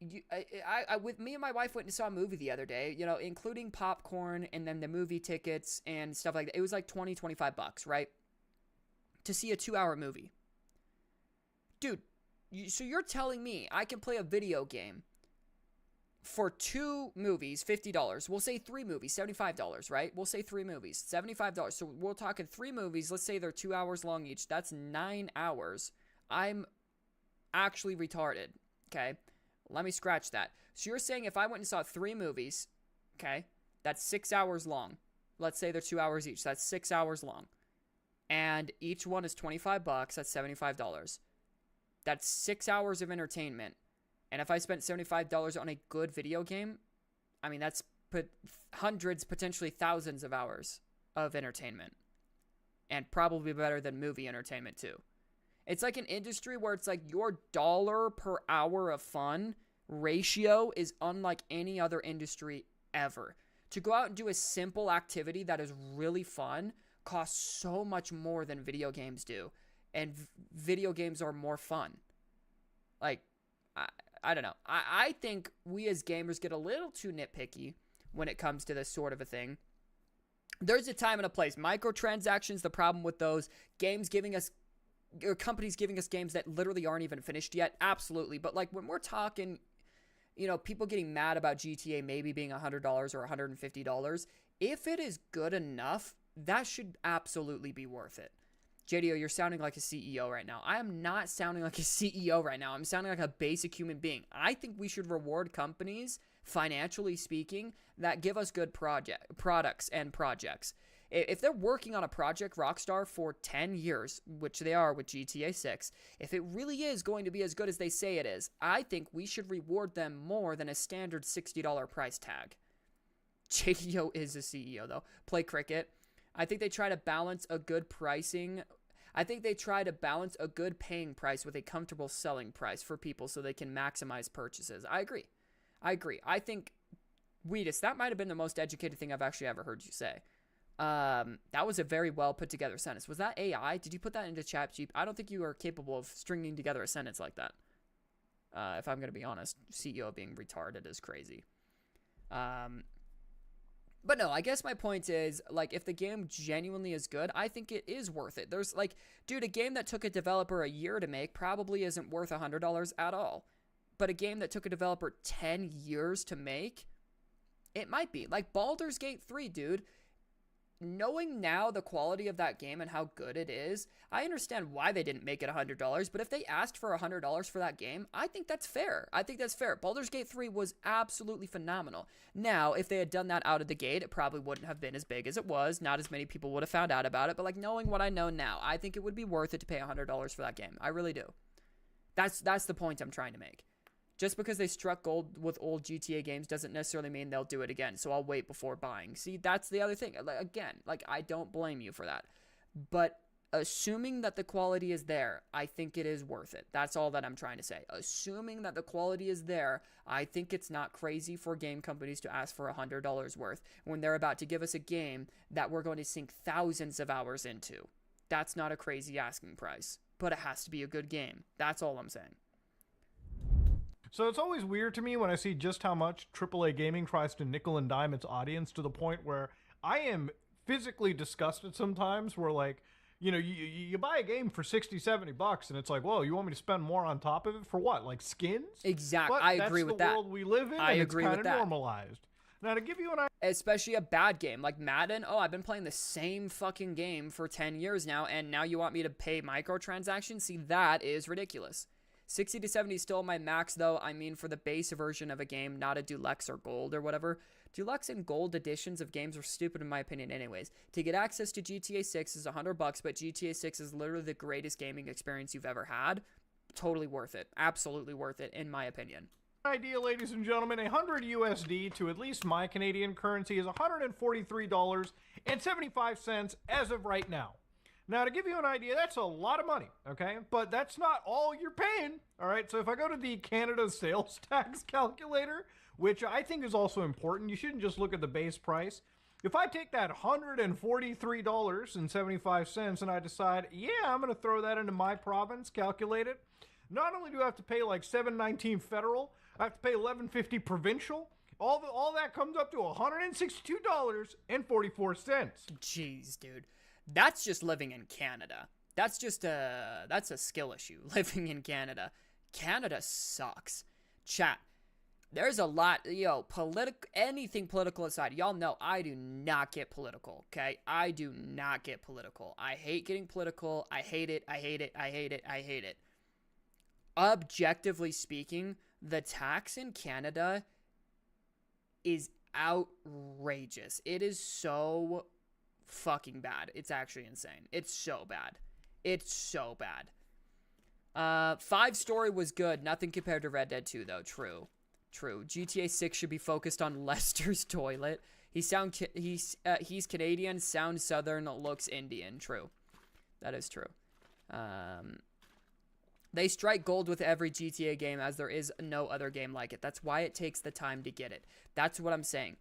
I with me and my wife went and saw a movie the other day, you know, including popcorn and then the movie tickets and stuff like that. It was like $25, right? To see a 2-hour movie. Dude, so you're telling me I can play a video game for 2 movies, $50. We'll say 3 movies, $75, right? We'll say 3 movies, $75. So we're talking 3 movies. Let's say they're 2 hours long each. That's 9 hours. I'm actually retarded, okay? Let me scratch that. So you're saying if I went and saw 3 movies, okay, that's 6 hours long. Let's say they're 2 hours each. That's 6 hours long. And each one is $25. That's $75. That's 6 hours of entertainment. And if I spent $75 on a good video game, I mean, that's hundreds, potentially thousands of hours of entertainment. And probably better than movie entertainment, too. It's like an industry where it's like your dollar per hour of fun ratio is unlike any other industry ever. To go out and do a simple activity that is really fun costs so much more than video games do. And video games are more fun. Like, I don't know. I think we as gamers get a little too nitpicky when it comes to this sort of a thing. There's a time and a place. Microtransactions, the problem with those. Games giving us, or companies giving us games that literally aren't even finished yet. Absolutely. But like when we're talking, you know, people getting mad about GTA maybe being $100 or $150. If it is good enough, that should absolutely be worth it. JDO, you're sounding like a CEO right now. I am not sounding like a CEO right now. I'm sounding like a basic human being. I think we should reward companies, financially speaking, that give us good products and projects. If they're working on a project, Rockstar, for 10 years, which they are with GTA 6, if it really is going to be as good as they say it is, I think we should reward them more than a standard $60 price tag. JDO is a CEO, though. Play cricket. I think they try to balance a good pricing. I think they try to balance a good paying price with a comfortable selling price for people so they can maximize purchases. I agree. I think, Weedus, that might have been the most educated thing I've actually ever heard you say. That was a very well put together sentence. Was that AI? Did you put that into ChatGPT? I don't think you are capable of stringing together a sentence like that. If I'm going to be honest, CEO being retarded is crazy. But no, I guess my point is, like, if the game genuinely is good, I think it is worth it. There's, like, dude, a game that took a developer a year to make probably isn't worth $100 at all. But a game that took a developer 10 years to make, it might be. Like, Baldur's Gate 3, dude. Knowing now the quality of that game and how good it is, I understand why they didn't make it $100, but if they asked for $100 for that game, I think that's fair. Baldur's Gate 3 was absolutely phenomenal. Now, if they had done that out of the gate, it probably wouldn't have been as big as it was. Not as many people would have found out about it, but like knowing what I know now, I think it would be worth it to pay $100 for that game. I really do. That's the point I'm trying to make. Just because they struck gold with old GTA games doesn't necessarily mean they'll do it again, so I'll wait before buying. See, that's the other thing. Again, I don't blame you for that. But assuming that the quality is there, I think it is worth it. That's all that I'm trying to say. Assuming that the quality is there, I think it's not crazy for game companies to ask for $100 worth when they're about to give us a game that we're going to sink thousands of hours into. That's not a crazy asking price, but it has to be a good game. That's all I'm saying. So it's always weird to me when I see just how much AAA gaming tries to nickel and dime its audience to the point where I am physically disgusted sometimes where, like, you know, you buy a game for $60-$70 and it's like, whoa, you want me to spend more on top of it for what? Like skins? Exactly. I agree with that. That's the world we live in, I and agree it's with kind that. of normalized. Now, to give you an idea, especially a bad game like Madden. Oh, I've been playing the same fucking game for 10 years now, and now you want me to pay microtransactions? See, that is ridiculous. 60 to 70 is still my max, though. I mean, for the base version of a game, not a deluxe or gold or whatever. Deluxe and gold editions of games are stupid in my opinion anyways. To get access to GTA 6 is $100, but GTA 6 is literally the greatest gaming experience you've ever had. Totally worth it. Absolutely worth it, in my opinion. idea, ladies and gentlemen, 100 USD to at least my Canadian currency is $143.75 as of right now. Now, to give you an idea, that's a lot of money, okay? But that's not all you're paying, all right? So if I go to the Canada sales tax calculator, which I think is also important, you shouldn't just look at the base price. If I take that $143.75 and I decide, yeah, I'm going to throw that into my province, calculate it, not only do I have to pay like $7.19 federal, I have to pay $11.50 provincial. All that comes up to $162.44. Jeez, dude. That's just living in Canada. That's a skill issue, living in Canada. Canada sucks. Chat. There's a lot, anything political aside, y'all know I do not get political, okay? I do not get political. I hate getting political. I hate it. I hate it. I hate it. I hate it. Objectively speaking, the tax in Canada is outrageous. It is so fucking bad. It's actually insane. It's so bad. It's so bad. 5-story was good. Nothing compared to Red Dead 2, though. True. GTA 6 should be focused on Lester's toilet. He's Canadian, sounds Southern, looks Indian. True. That is true. They strike gold with every GTA game as there is no other game like it. That's why it takes the time to get it. That's what I'm saying.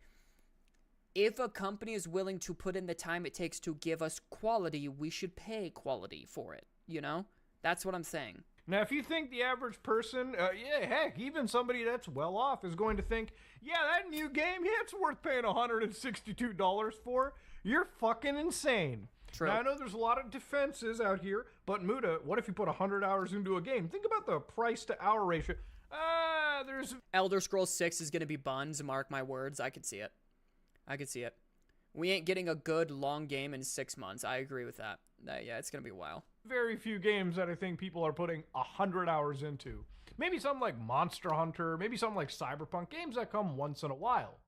If a company is willing to put in the time it takes to give us quality, we should pay quality for it. You know? That's what I'm saying. Now, if you think the average person, heck, even somebody that's well off is going to think, yeah, that new game, it's worth paying $162 for, you're fucking insane. True. Now, I know there's a lot of defenses out here, but Muda, what if you put 100 hours into a game? Think about the price to hour ratio. There's Elder Scrolls 6 is going to be buns, mark my words. I could see it. We ain't getting a good long game in 6 months. I agree with that. Yeah, it's going to be a while. Very few games that I think people are putting 100 hours into. Maybe something like Monster Hunter, maybe something like Cyberpunk, games that come once in a while.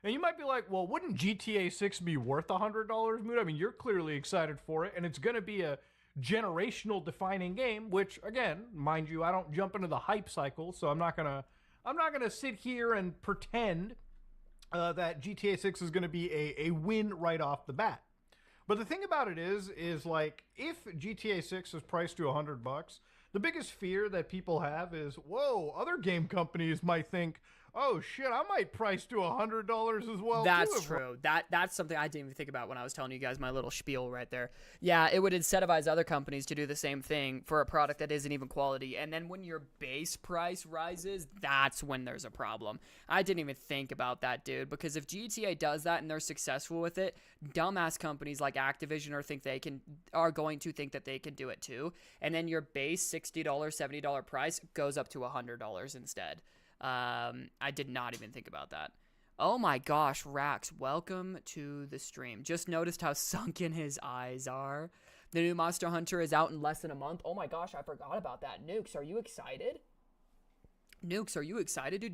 And you might be like, well, wouldn't GTA 6 be worth $100, Mood? I mean, you're clearly excited for it, and it's going to be a generational defining game, which, again, mind you, I don't jump into the hype cycle, so I'm not gonna sit here and pretend that GTA 6 is going to be a win right off the bat. But the thing about it is like, if GTA 6 is priced to $100, the biggest fear that people have is, whoa, other game companies might think, oh shit, I might price to $100 as well. That's true. That's something I didn't even think about when I was telling you guys my little spiel right there. Yeah, it would incentivize other companies to do the same thing for a product that isn't even quality. And then when your base price rises, that's when there's a problem. I didn't even think about that, dude, because if GTA does that and they're successful with it, dumbass companies like Activision are going to think that they can do it too. And then your base $60, $70 price goes up to $100 instead. I did not even think about that. Oh my gosh, Rax, welcome to the stream. Just noticed how sunken his eyes are. The new Monster Hunter is out in less than a month. Oh my gosh, I forgot about that. Nukes, are you excited?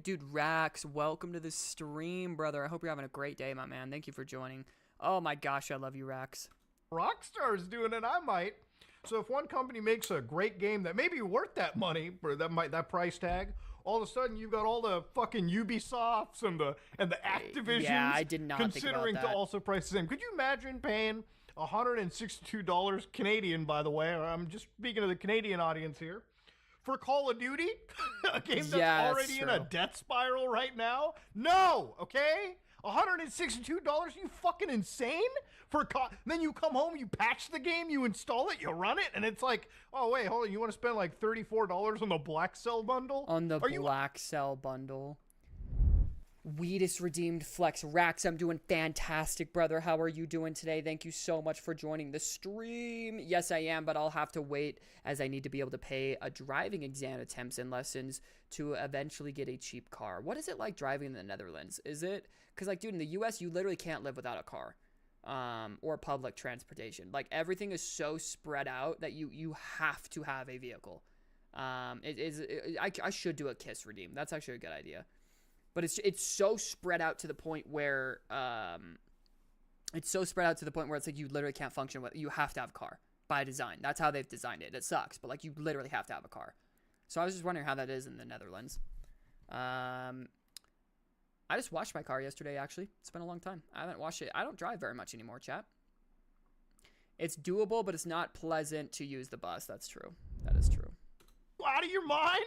Dude, Rax, welcome to the stream, brother. I hope you're having a great day, my man. Thank you for joining. Oh my gosh, I love you, Rax. Rockstar's doing it, I might. So if one company makes a great game that may be worth that money, or that price tag, all of a sudden you've got all the fucking Ubisofts and the Activisions I did not considering think about that. to also price the same. Could you imagine paying $162 Canadian, by the way? I'm just speaking to the Canadian audience here. For Call of Duty? A game that's already in a death spiral right now? No, okay? $162? You fucking insane? Then you come home, you patch the game, you install it, you run it, and it's like, oh wait, hold on, you want to spend like $34 on the Black Cell bundle? Black Cell bundle. Weedus redeemed Flex. Rax, I'm doing fantastic, brother. How are you doing today? Thank you so much for joining the stream. Yes, I am, but I'll have to wait as I need to be able to pay a driving exam attempts and lessons to eventually get a cheap car. What is it like driving in the Netherlands? Is it, because like, dude, in the US, you literally can't live without a car. Or public transportation. Like, everything is so spread out that you have to have a vehicle. I should do a KISS redeem. That's actually a good idea. But it's so spread out to the point where it's like you literally can't function with. You have to have a car by design. That's how they've designed it. It sucks, but like you literally have to have a car. So I was just wondering how that is in the Netherlands. I just washed my car yesterday, actually. It's been a long time. I haven't washed it. I don't drive very much anymore, chat. It's doable, but it's not pleasant to use the bus. That's true. That is true. Out of your mind?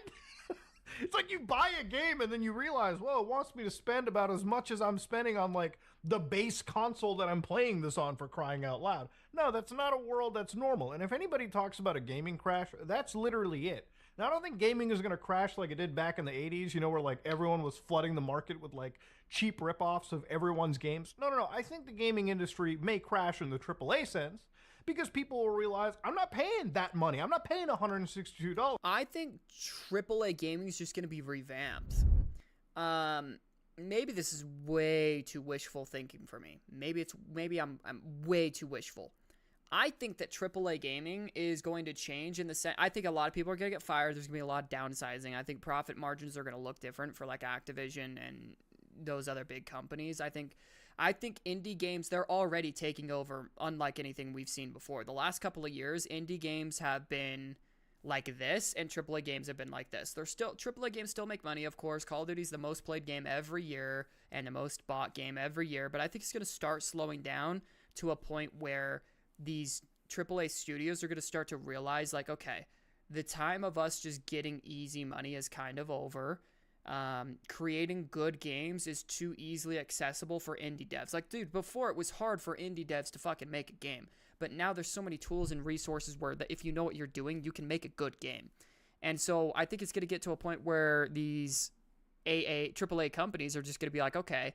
It's like you buy a game and then you realize, well, it wants me to spend about as much as I'm spending on like the base console that I'm playing this on, for crying out loud. No, that's not a world that's normal. And if anybody talks about a gaming crash, that's literally it. Now, I don't think gaming is going to crash like it did back in the 80s, you know, where like everyone was flooding the market with like cheap ripoffs of everyone's games. No. I think the gaming industry may crash in the AAA sense, because people will realize, I'm not paying that money. I'm not paying $162. I think AAA gaming is just going to be revamped. Maybe this is way too wishful thinking for me. Maybe I'm way too wishful. I think that AAA gaming is going to change in the sense. I think a lot of people are going to get fired. There's going to be a lot of downsizing. I think profit margins are going to look different for like Activision and those other big companies. I think indie games, they're already taking over unlike anything we've seen before. The last couple of years, indie games have been like this, and AAA games have been like this. AAA games still make money, of course. Call of Duty is the most played game every year and the most bought game every year, but I think it's going to start slowing down to a point where these AAA studios are going to start to realize, like, okay, the time of us just getting easy money is kind of over. Creating good games is too easily accessible for indie devs. Like, dude, before it was hard for indie devs to fucking make a game, but now there's so many tools and resources where that if you know what you're doing, you can make a good game. And so I think it's going to get to a point where these AAA companies are just going to be like, okay,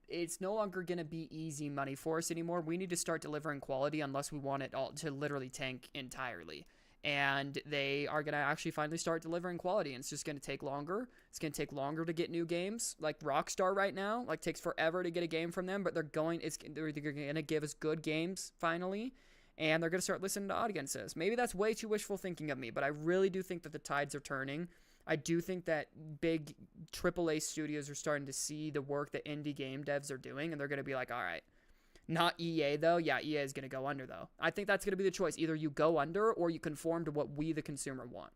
it's no longer going to be easy money for us anymore. We need to start delivering quality unless we want it all to literally tank entirely. And they are going to actually finally start delivering quality, and it's just going to take longer. It's going to take longer to get new games. Like Rockstar right now, like takes forever to get a game from them, but they're going to give us good games finally, and they're going to start listening to audiences. Maybe that's way too wishful thinking of me, but I really do think that the tides are turning. I do think that big AAA studios are starting to see the work that indie game devs are doing, and they're going to be like, all right. Not EA, though. Yeah, EA is going to go under, though. I think that's going to be the choice. Either you go under or you conform to what we, the consumer, want.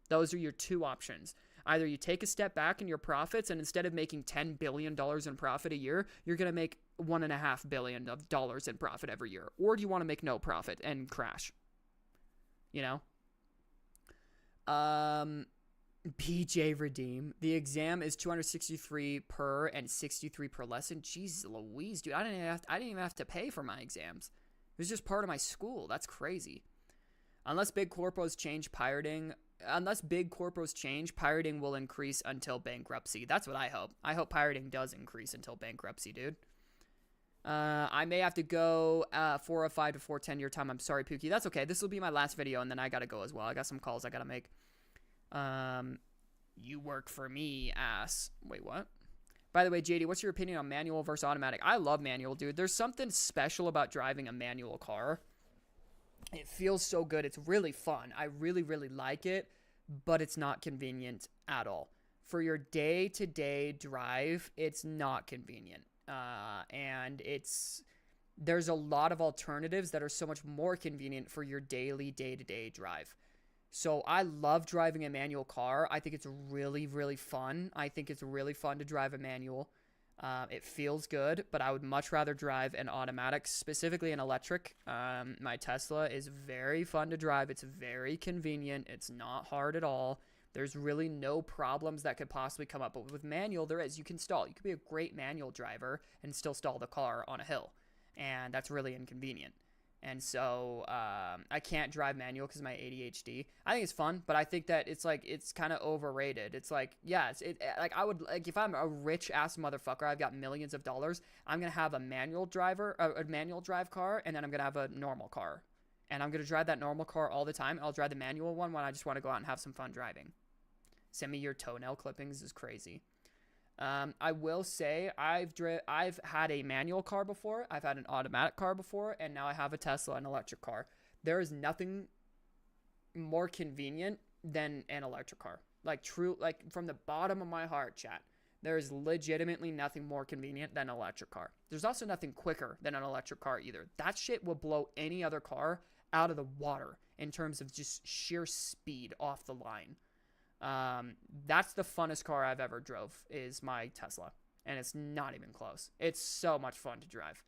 Those are your two options. Either you take a step back in your profits, and instead of making $10 billion in profit a year, you're going to make $1.5 billion in profit every year. Or do you want to make no profit and crash? You know? PJ Redeem. The exam is $263 per and $63 per lesson. Jeez Louise, dude. I didn't even have to pay for my exams. It was just part of my school. That's crazy. Unless big corpos change, pirating will increase until bankruptcy. That's what I hope. I hope pirating does increase until bankruptcy, dude. I may have to go 4:05 to 4:10 your time. I'm sorry, Pookie. That's okay. This will be my last video, and then I gotta go as well. I got some calls I gotta make. You work for me, ass. Wait, what? By the way, JD, what's your opinion on manual versus automatic? I love manual, dude. There's something special about driving a manual car. It feels so good. It's really fun. I really, really like it, but it's not convenient at all. For your day-to-day drive, it's not convenient. And there's a lot of alternatives that are so much more convenient for your daily, day-to-day drive. So I love driving a manual car. I think it's really, really fun. I think it's really fun to drive a manual. It feels good, but I would much rather drive an automatic, specifically an electric. My Tesla is very fun to drive. It's very convenient. It's not hard at all. There's really no problems that could possibly come up. But with manual, there is. You can stall. You could be a great manual driver and still stall the car on a hill. And that's really inconvenient. And so I can't drive manual because of my ADHD. I think it's fun, but I think that it's kind of overrated. It's like, yeah, if I'm a rich ass motherfucker, I've got millions of dollars, I'm gonna have a manual drive car, and then I'm gonna have a normal car, and I'm gonna drive that normal car all the time. I'll drive the manual one when I just want to go out and have some fun driving. Send me your toenail clippings is crazy. I will say I've had a manual car before, I've had an automatic car before, and now I have a Tesla, an electric car. There is nothing more convenient than an electric car. Like from the bottom of my heart, chat. There is legitimately nothing more convenient than an electric car. There's also nothing quicker than an electric car either. That shit will blow any other car out of the water in terms of just sheer speed off the line. That's the funnest car I've ever drove is my Tesla, and it's not even close. It's so much fun to drive.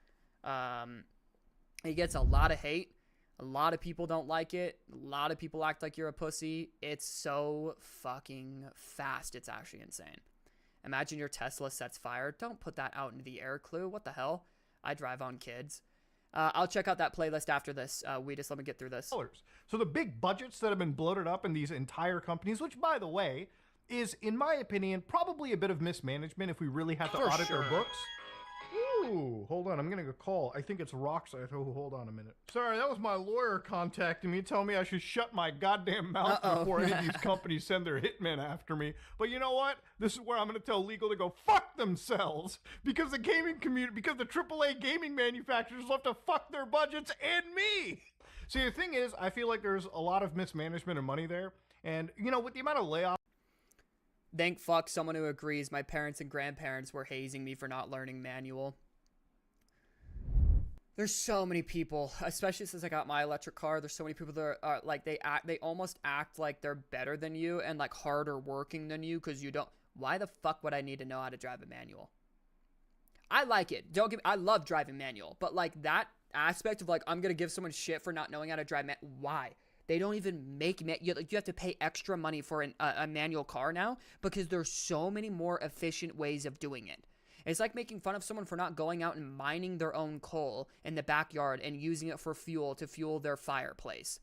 It gets a lot of hate. A lot of people don't like it. A lot of people act like you're a pussy. It's so fucking fast. It's actually insane. Imagine your Tesla sets fire. Don't put that out into the air, Clue. What the hell? I drive on kids. I'll check out that playlist after this. We just let me get through this. So the big budgets that have been bloated up in these entire companies, which, by the way, is, in my opinion, probably a bit of mismanagement if we really had to audit their books. Ooh, hold on. I'm getting a call. I think it's Rockside. Oh, hold on a minute. Sorry, that was my lawyer contacting me, telling me I should shut my goddamn mouth before any of these companies send their hitmen after me. But you know what? This is where I'm going to tell legal to go fuck themselves, because the gaming community, because the AAA gaming manufacturers love to fuck their budgets and me. See, the thing is, I feel like there's a lot of mismanagement of money there. And, you know, with the amount of layoffs. Thank fuck someone who agrees. My parents and grandparents were hazing me for not learning manual. There's so many people, especially since I got my electric car. There's so many people that are like, they almost act like they're better than you and like harder working than you because you don't. Why the fuck would I need to know how to drive a manual? I like it. I love driving manual, but like that aspect of like, I'm going to give someone shit for not knowing how to drive why? They don't even make you have to pay extra money for a manual car now because there's so many more efficient ways of doing it. It's like making fun of someone for not going out and mining their own coal in the backyard and using it for fuel to fuel their fireplace.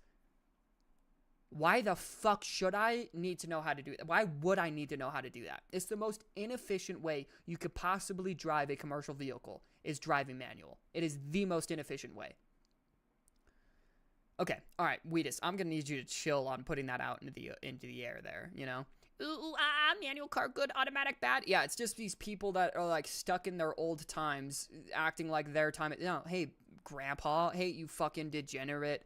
Why the fuck should I need to know how to do that? Why would I need to know how to do that? It's the most inefficient way you could possibly drive a commercial vehicle is driving manual. It is the most inefficient way. Okay, all right, Wheatus, I'm gonna need you to chill on putting that out into the air there, you know? Ooh, manual car good, automatic bad. Yeah, it's just these people that are like stuck in their old times, acting like their time. No, hey, grandpa, hey, you fucking degenerate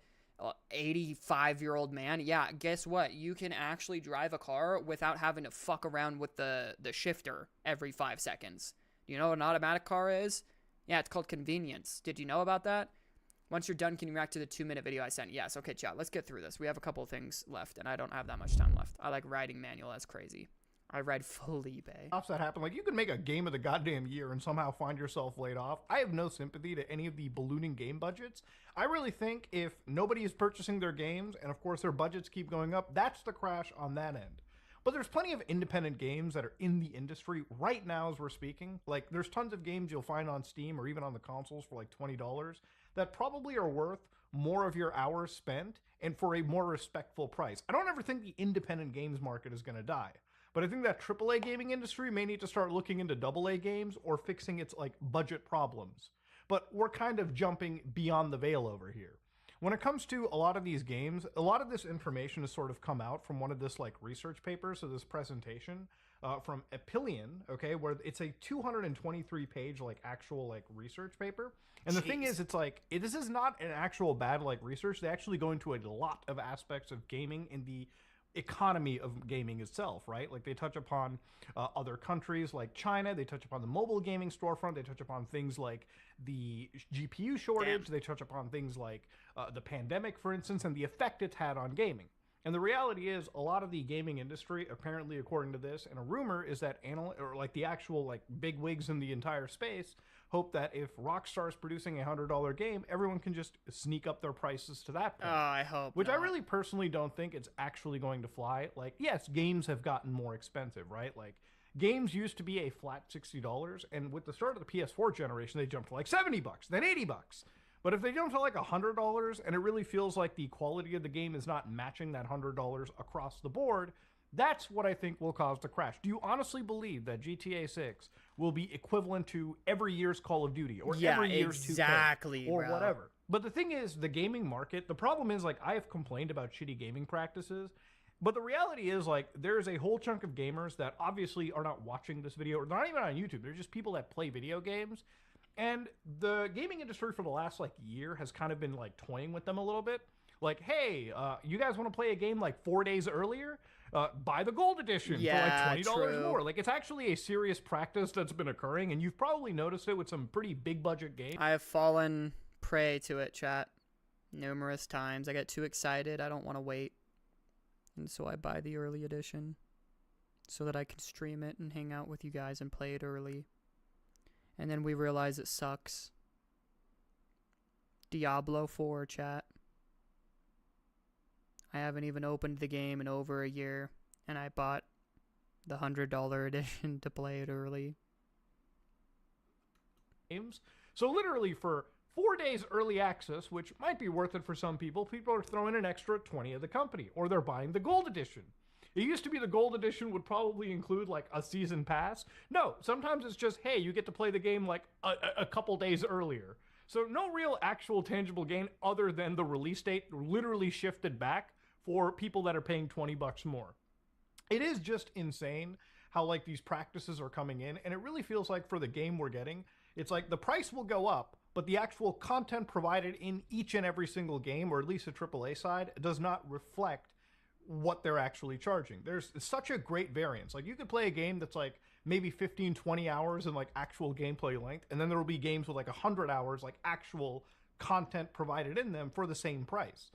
85-year-old man. Yeah, guess what? You can actually drive a car without having to fuck around with the shifter every 5 seconds. Do you know what an automatic car is? Yeah, it's called convenience. Did you know about that? Once you're done, can you react to the 2-minute video I sent? Yes. Okay, chat. Let's get through this. We have a couple of things left, and I don't have that much time left. I like riding manual. That's crazy. I ride Felipe. That happen. Like, you can make a game of the goddamn year and somehow find yourself laid off. I have no sympathy to any of the ballooning game budgets. I really think if nobody is purchasing their games, and of course their budgets keep going up, that's the crash on that end. But there's plenty of independent games that are in the industry right now as we're speaking. Like, there's tons of games you'll find on Steam or even on the consoles for like $20 that probably are worth more of your hours spent and for a more respectful price. I don't ever think the independent games market is going to die, but I think that AAA gaming industry may need to start looking into AA games or fixing its like budget problems. But we're kind of jumping beyond the veil over here. When it comes to a lot of these games, a lot of this information has sort of come out from one of this like research papers, so this presentation from Epilion, okay, where it's a 223 page like actual like research paper. And the thing is, it's like, this is not an actual bad like research. They actually go into a lot of aspects of gaming in the economy of gaming itself, right? Like they touch upon other countries like China, they touch upon the mobile gaming storefront, they touch upon things like the GPU shortage, they touch upon things like the pandemic, for instance, and the effect it's had on gaming. And the reality is, a lot of the gaming industry, apparently according to this, and a rumor is that the actual like big wigs in the entire space hope that if Rockstar is producing a $100 game, everyone can just sneak up their prices to that point. Oh, I hope Which not. I really personally don't think it's actually going to fly. Like, yes, games have gotten more expensive, right? Like, games used to be a flat $60, and with the start of the PS4 generation, they jumped to like $70, then $80. But if they jump to like $100, and it really feels like the quality of the game is not matching that $100 across the board, that's what I think will cause the crash. Do you honestly believe that GTA 6 will be equivalent to every year's Call of Duty or every year's 2K exactly, or bro. whatever? But the thing is, the gaming market, the problem is, like, I have complained about shitty gaming practices, but the reality is, like, there's a whole chunk of gamers that obviously are not watching this video, or not even on YouTube. They're just people that play video games. And the gaming industry for the last, like, year has kind of been, like, toying with them a little bit. Like, hey, you guys want to play a game, like, 4 days earlier? Buy the gold edition for like $20 more. Like, it's actually a serious practice that's been occurring, and you've probably noticed it with some pretty big budget games. I have fallen prey to it, chat, numerous times. I get too excited. I don't want to wait. And so I buy the early edition. so that I can stream it and hang out with you guys and play it early. And then we realize it sucks. Diablo 4, chat. I haven't even opened the game in over a year, and I bought the $100 edition to play it early. Games. So literally for 4 days early access, which might be worth it for some people, people are throwing an extra 20 of the company, or they're buying the gold edition. It used to be the gold edition would probably include like a season pass. No, sometimes it's just, hey, you get to play the game like a couple days earlier. So no real actual tangible gain other than the release date literally shifted back for people that are paying $20 more. It is just insane how like these practices are coming in, and it really feels like for the game we're getting, it's like the price will go up, but the actual content provided in each and every single game, or at least the AAA side, does not reflect what they're actually charging. There's such a great variance. Like you could play a game that's like maybe 15, 20 hours in like actual gameplay length, and then there will be games with like 100 hours like actual content provided in them for the same price.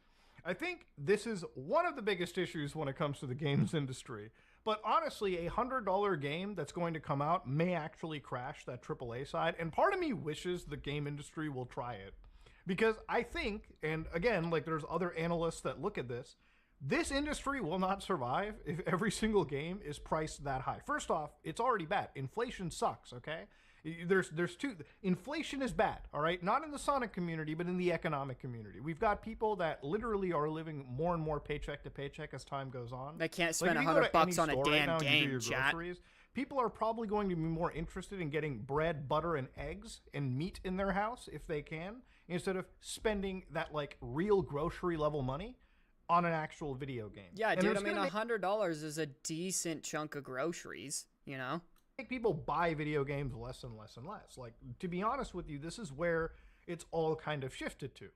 I think this is one of the biggest issues when it comes to the games industry. But honestly, a $100 game that's going to come out may actually crash that AAA side, and part of me wishes the game industry will try it. Because I think, and again, like there's other analysts that look at this, this industry will not survive if every single game is priced that high. First off, it's already bad. Inflation sucks, okay? There's two. Inflation is bad, all right? Not in the Sonic community, but in the economic community. We've got people that literally are living more and more paycheck to paycheck as time goes on. They can't spend Like, if you go to $100 on any a store right damn now and you do game, your chat. groceries, people are probably going to be more interested in getting bread, butter, and eggs and meat in their house if they can, instead of spending that like real grocery level money on an actual video game. Yeah, And dude, it's I mean, gonna make $100 is a decent chunk of groceries, you know? people buy video games less and less and less. Like, to be honest with you, this is where it's all kind of shifted to.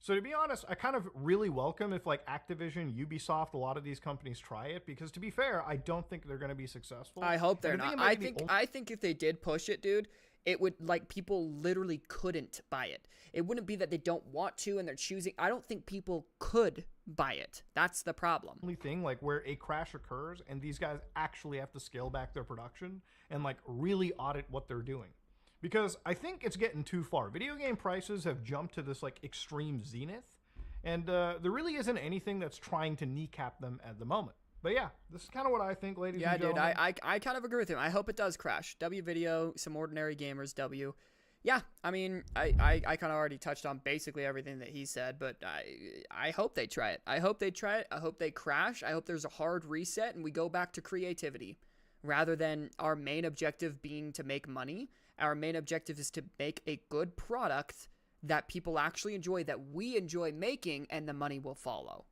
So to be honest, I kind of really welcome if like Activision, Ubisoft, a lot of these companies try it, because to be fair, I don't think they're going to be successful. I hope they're And not. might be the I think if they did push it, dude, it would, like, people literally couldn't buy it. It wouldn't be that they don't want to and they're choosing. I don't think people could buy it. That's the problem. Only thing like where a crash occurs and these guys actually have to scale back their production and like really audit what they're doing. Because I think it's getting too far. Video game prices have jumped to this like extreme zenith, and there really isn't anything that's trying to kneecap them at the moment. But yeah, this is kind of what I think, ladies and Yeah, gentlemen. dude, I kind of agree with him. I hope it does crash. W video, some ordinary gamers, W. Yeah, I mean, I kind of already touched on basically everything that he said, but I hope they try it. I hope they try it. I hope they crash. I hope there's a hard reset and we go back to creativity rather than our main objective being to make money. Our main objective is to make a good product that people actually enjoy, that we enjoy making, and the money will follow.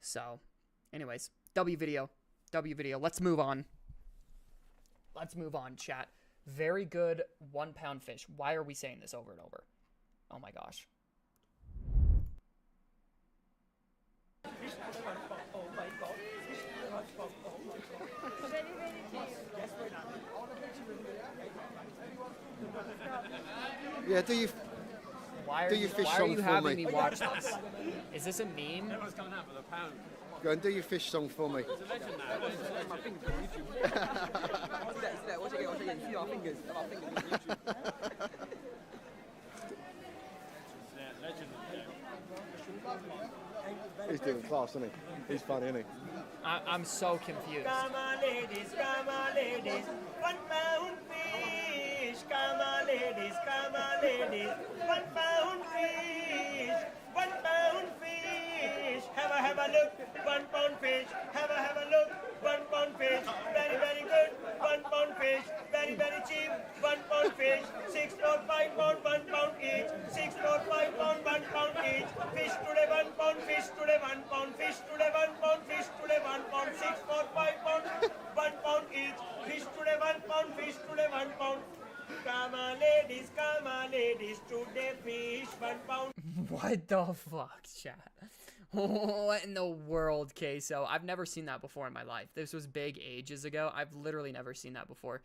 So, anyways, W video. Let's move on. Let's move on, chat. Very good 1 pound fish. Why are we saying this over and over? Oh my gosh. Yeah, do you Why are do you, your fish why are song you for having me? me watch this? Is this a meme? Go and do your fish song for me. He's doing class, isn't he? He's funny, isn't he? I'm so confused. Come on, ladies, 1 pound fish. Come on, ladies, 1 pound fish. 1 pound fish. Have a look. 1 pound fish. Have a look. 1 pound fish. Very, very good. 1 pound fish. Very, very cheap. 1 pound fish. 6 or 5 pound, 1 pound each. 6 or 5 pound, 1 pound each. Fish today, 1 pound. Fish today, 1 pound. Fish today, 1 pound. Fish today, 1 pound. 6 or 5 pound, 1 pound each. Fish today, 1 pound. Fish today, 1 pound. Come on, ladies, today fish 1 pound. What the fuck, chat? What in the world, Queso? I've never seen that before in my life. This was big ages ago. I've literally never seen that before.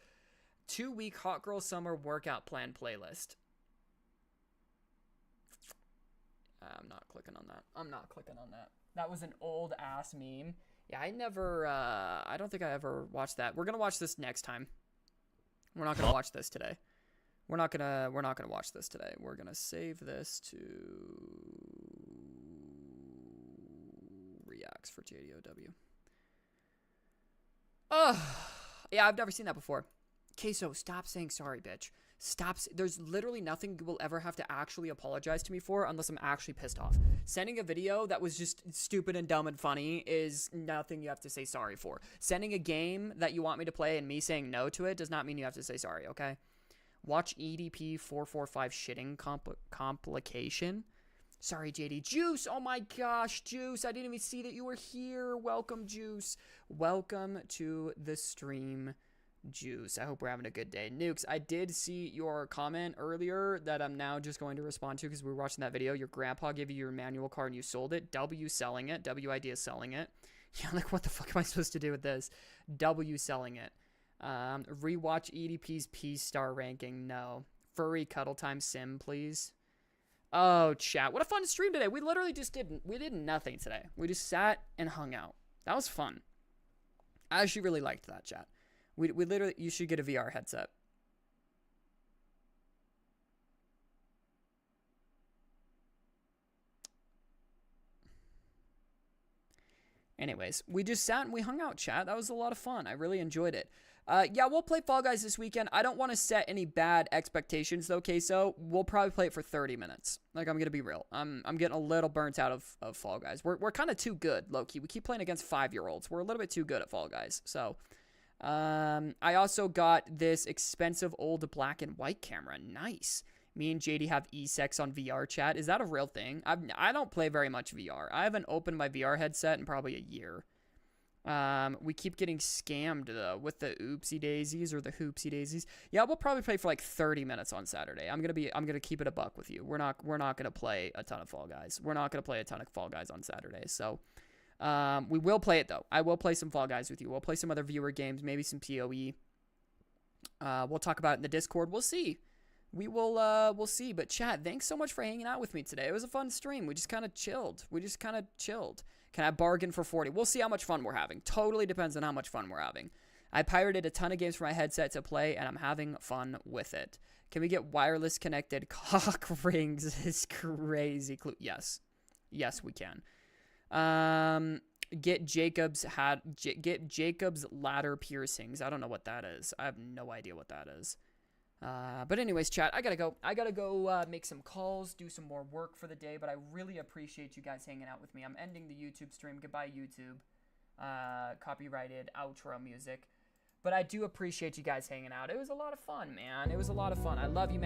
2-week Hot Girl Summer workout plan playlist. I'm not clicking on that. That was an old ass meme. Yeah, I don't think I ever watched that. We're gonna watch this next time. We're not gonna watch this today. We're not gonna watch this today. We're gonna save this to reacts for JDOW. Yeah, I've never seen that before. Queso, stop saying sorry, bitch. There's literally nothing you will ever have to actually apologize to me for unless I'm actually pissed off. Sending a video that was just stupid and dumb and funny is nothing you have to say sorry for. Sending a game that you want me to play and me saying no to it does not mean you have to say sorry, okay? Watch EDP 445 shitting complication. Sorry, JD. Juice! Oh my gosh, Juice! I didn't even see that you were here. Welcome, Juice. Welcome to the stream, Juice. I hope we're having a good day. Nukes, I did see your comment earlier that I'm now just going to respond to because we were watching that video. Your grandpa gave you your manual car and you sold it. W selling it. W idea selling it. Yeah, like what the fuck am I supposed to do with this? W selling it. Rewatch EDP's P-star ranking. No. Furry cuddle time sim, please. Oh, chat. What a fun stream today. We literally just did nothing today. We just sat and hung out. That was fun. I actually really liked that, chat. We literally, you should get a VR headset. Anyways, we just sat and we hung out, chat. That was a lot of fun. I really enjoyed it. Yeah, we'll play Fall Guys this weekend. I don't want to set any bad expectations, though, Queso. We'll probably play it for 30 minutes. Like, I'm going to be real. I'm getting a little burnt out of Fall Guys. We're kind of too good, low-key. We keep playing against 5-year-olds. We're a little bit too good at Fall Guys. So, I also got this expensive old black and white camera. Nice. Me and JD have eSex on VR, chat. Is that a real thing? I don't play very much VR. I haven't opened my VR headset in probably a year. We keep getting scammed, though, with the oopsie daisies or the hoopsie daisies. Yeah, we'll probably play for like 30 minutes on Saturday. I'm gonna keep it a buck with you. We're not gonna play a ton of Fall Guys. We're not gonna play a ton of Fall Guys on Saturday. So, we will play it, though. I will play some Fall Guys with you. We'll play some other viewer games, maybe some PoE. We'll talk about it in the Discord. We'll see. We'll see. But chat, thanks so much for hanging out with me today. It was a fun stream. We just kind of chilled. Can I bargain for 40? We'll see how much fun we're having. Totally depends on how much fun we're having. I pirated a ton of games for my headset to play, and I'm having fun with it. Can we get wireless connected cock rings? Is crazy. Yes. Yes, we can. Get Jacob's ladder piercings. I don't know what that is. I have no idea what that is. But anyways, chat, I gotta go make some calls, do some more work for the day, but I really appreciate you guys hanging out with me. I'm ending the YouTube stream. Goodbye, YouTube. Copyrighted outro music. But I do appreciate you guys hanging out. It was a lot of fun, man. It was a lot of fun. I love you, man.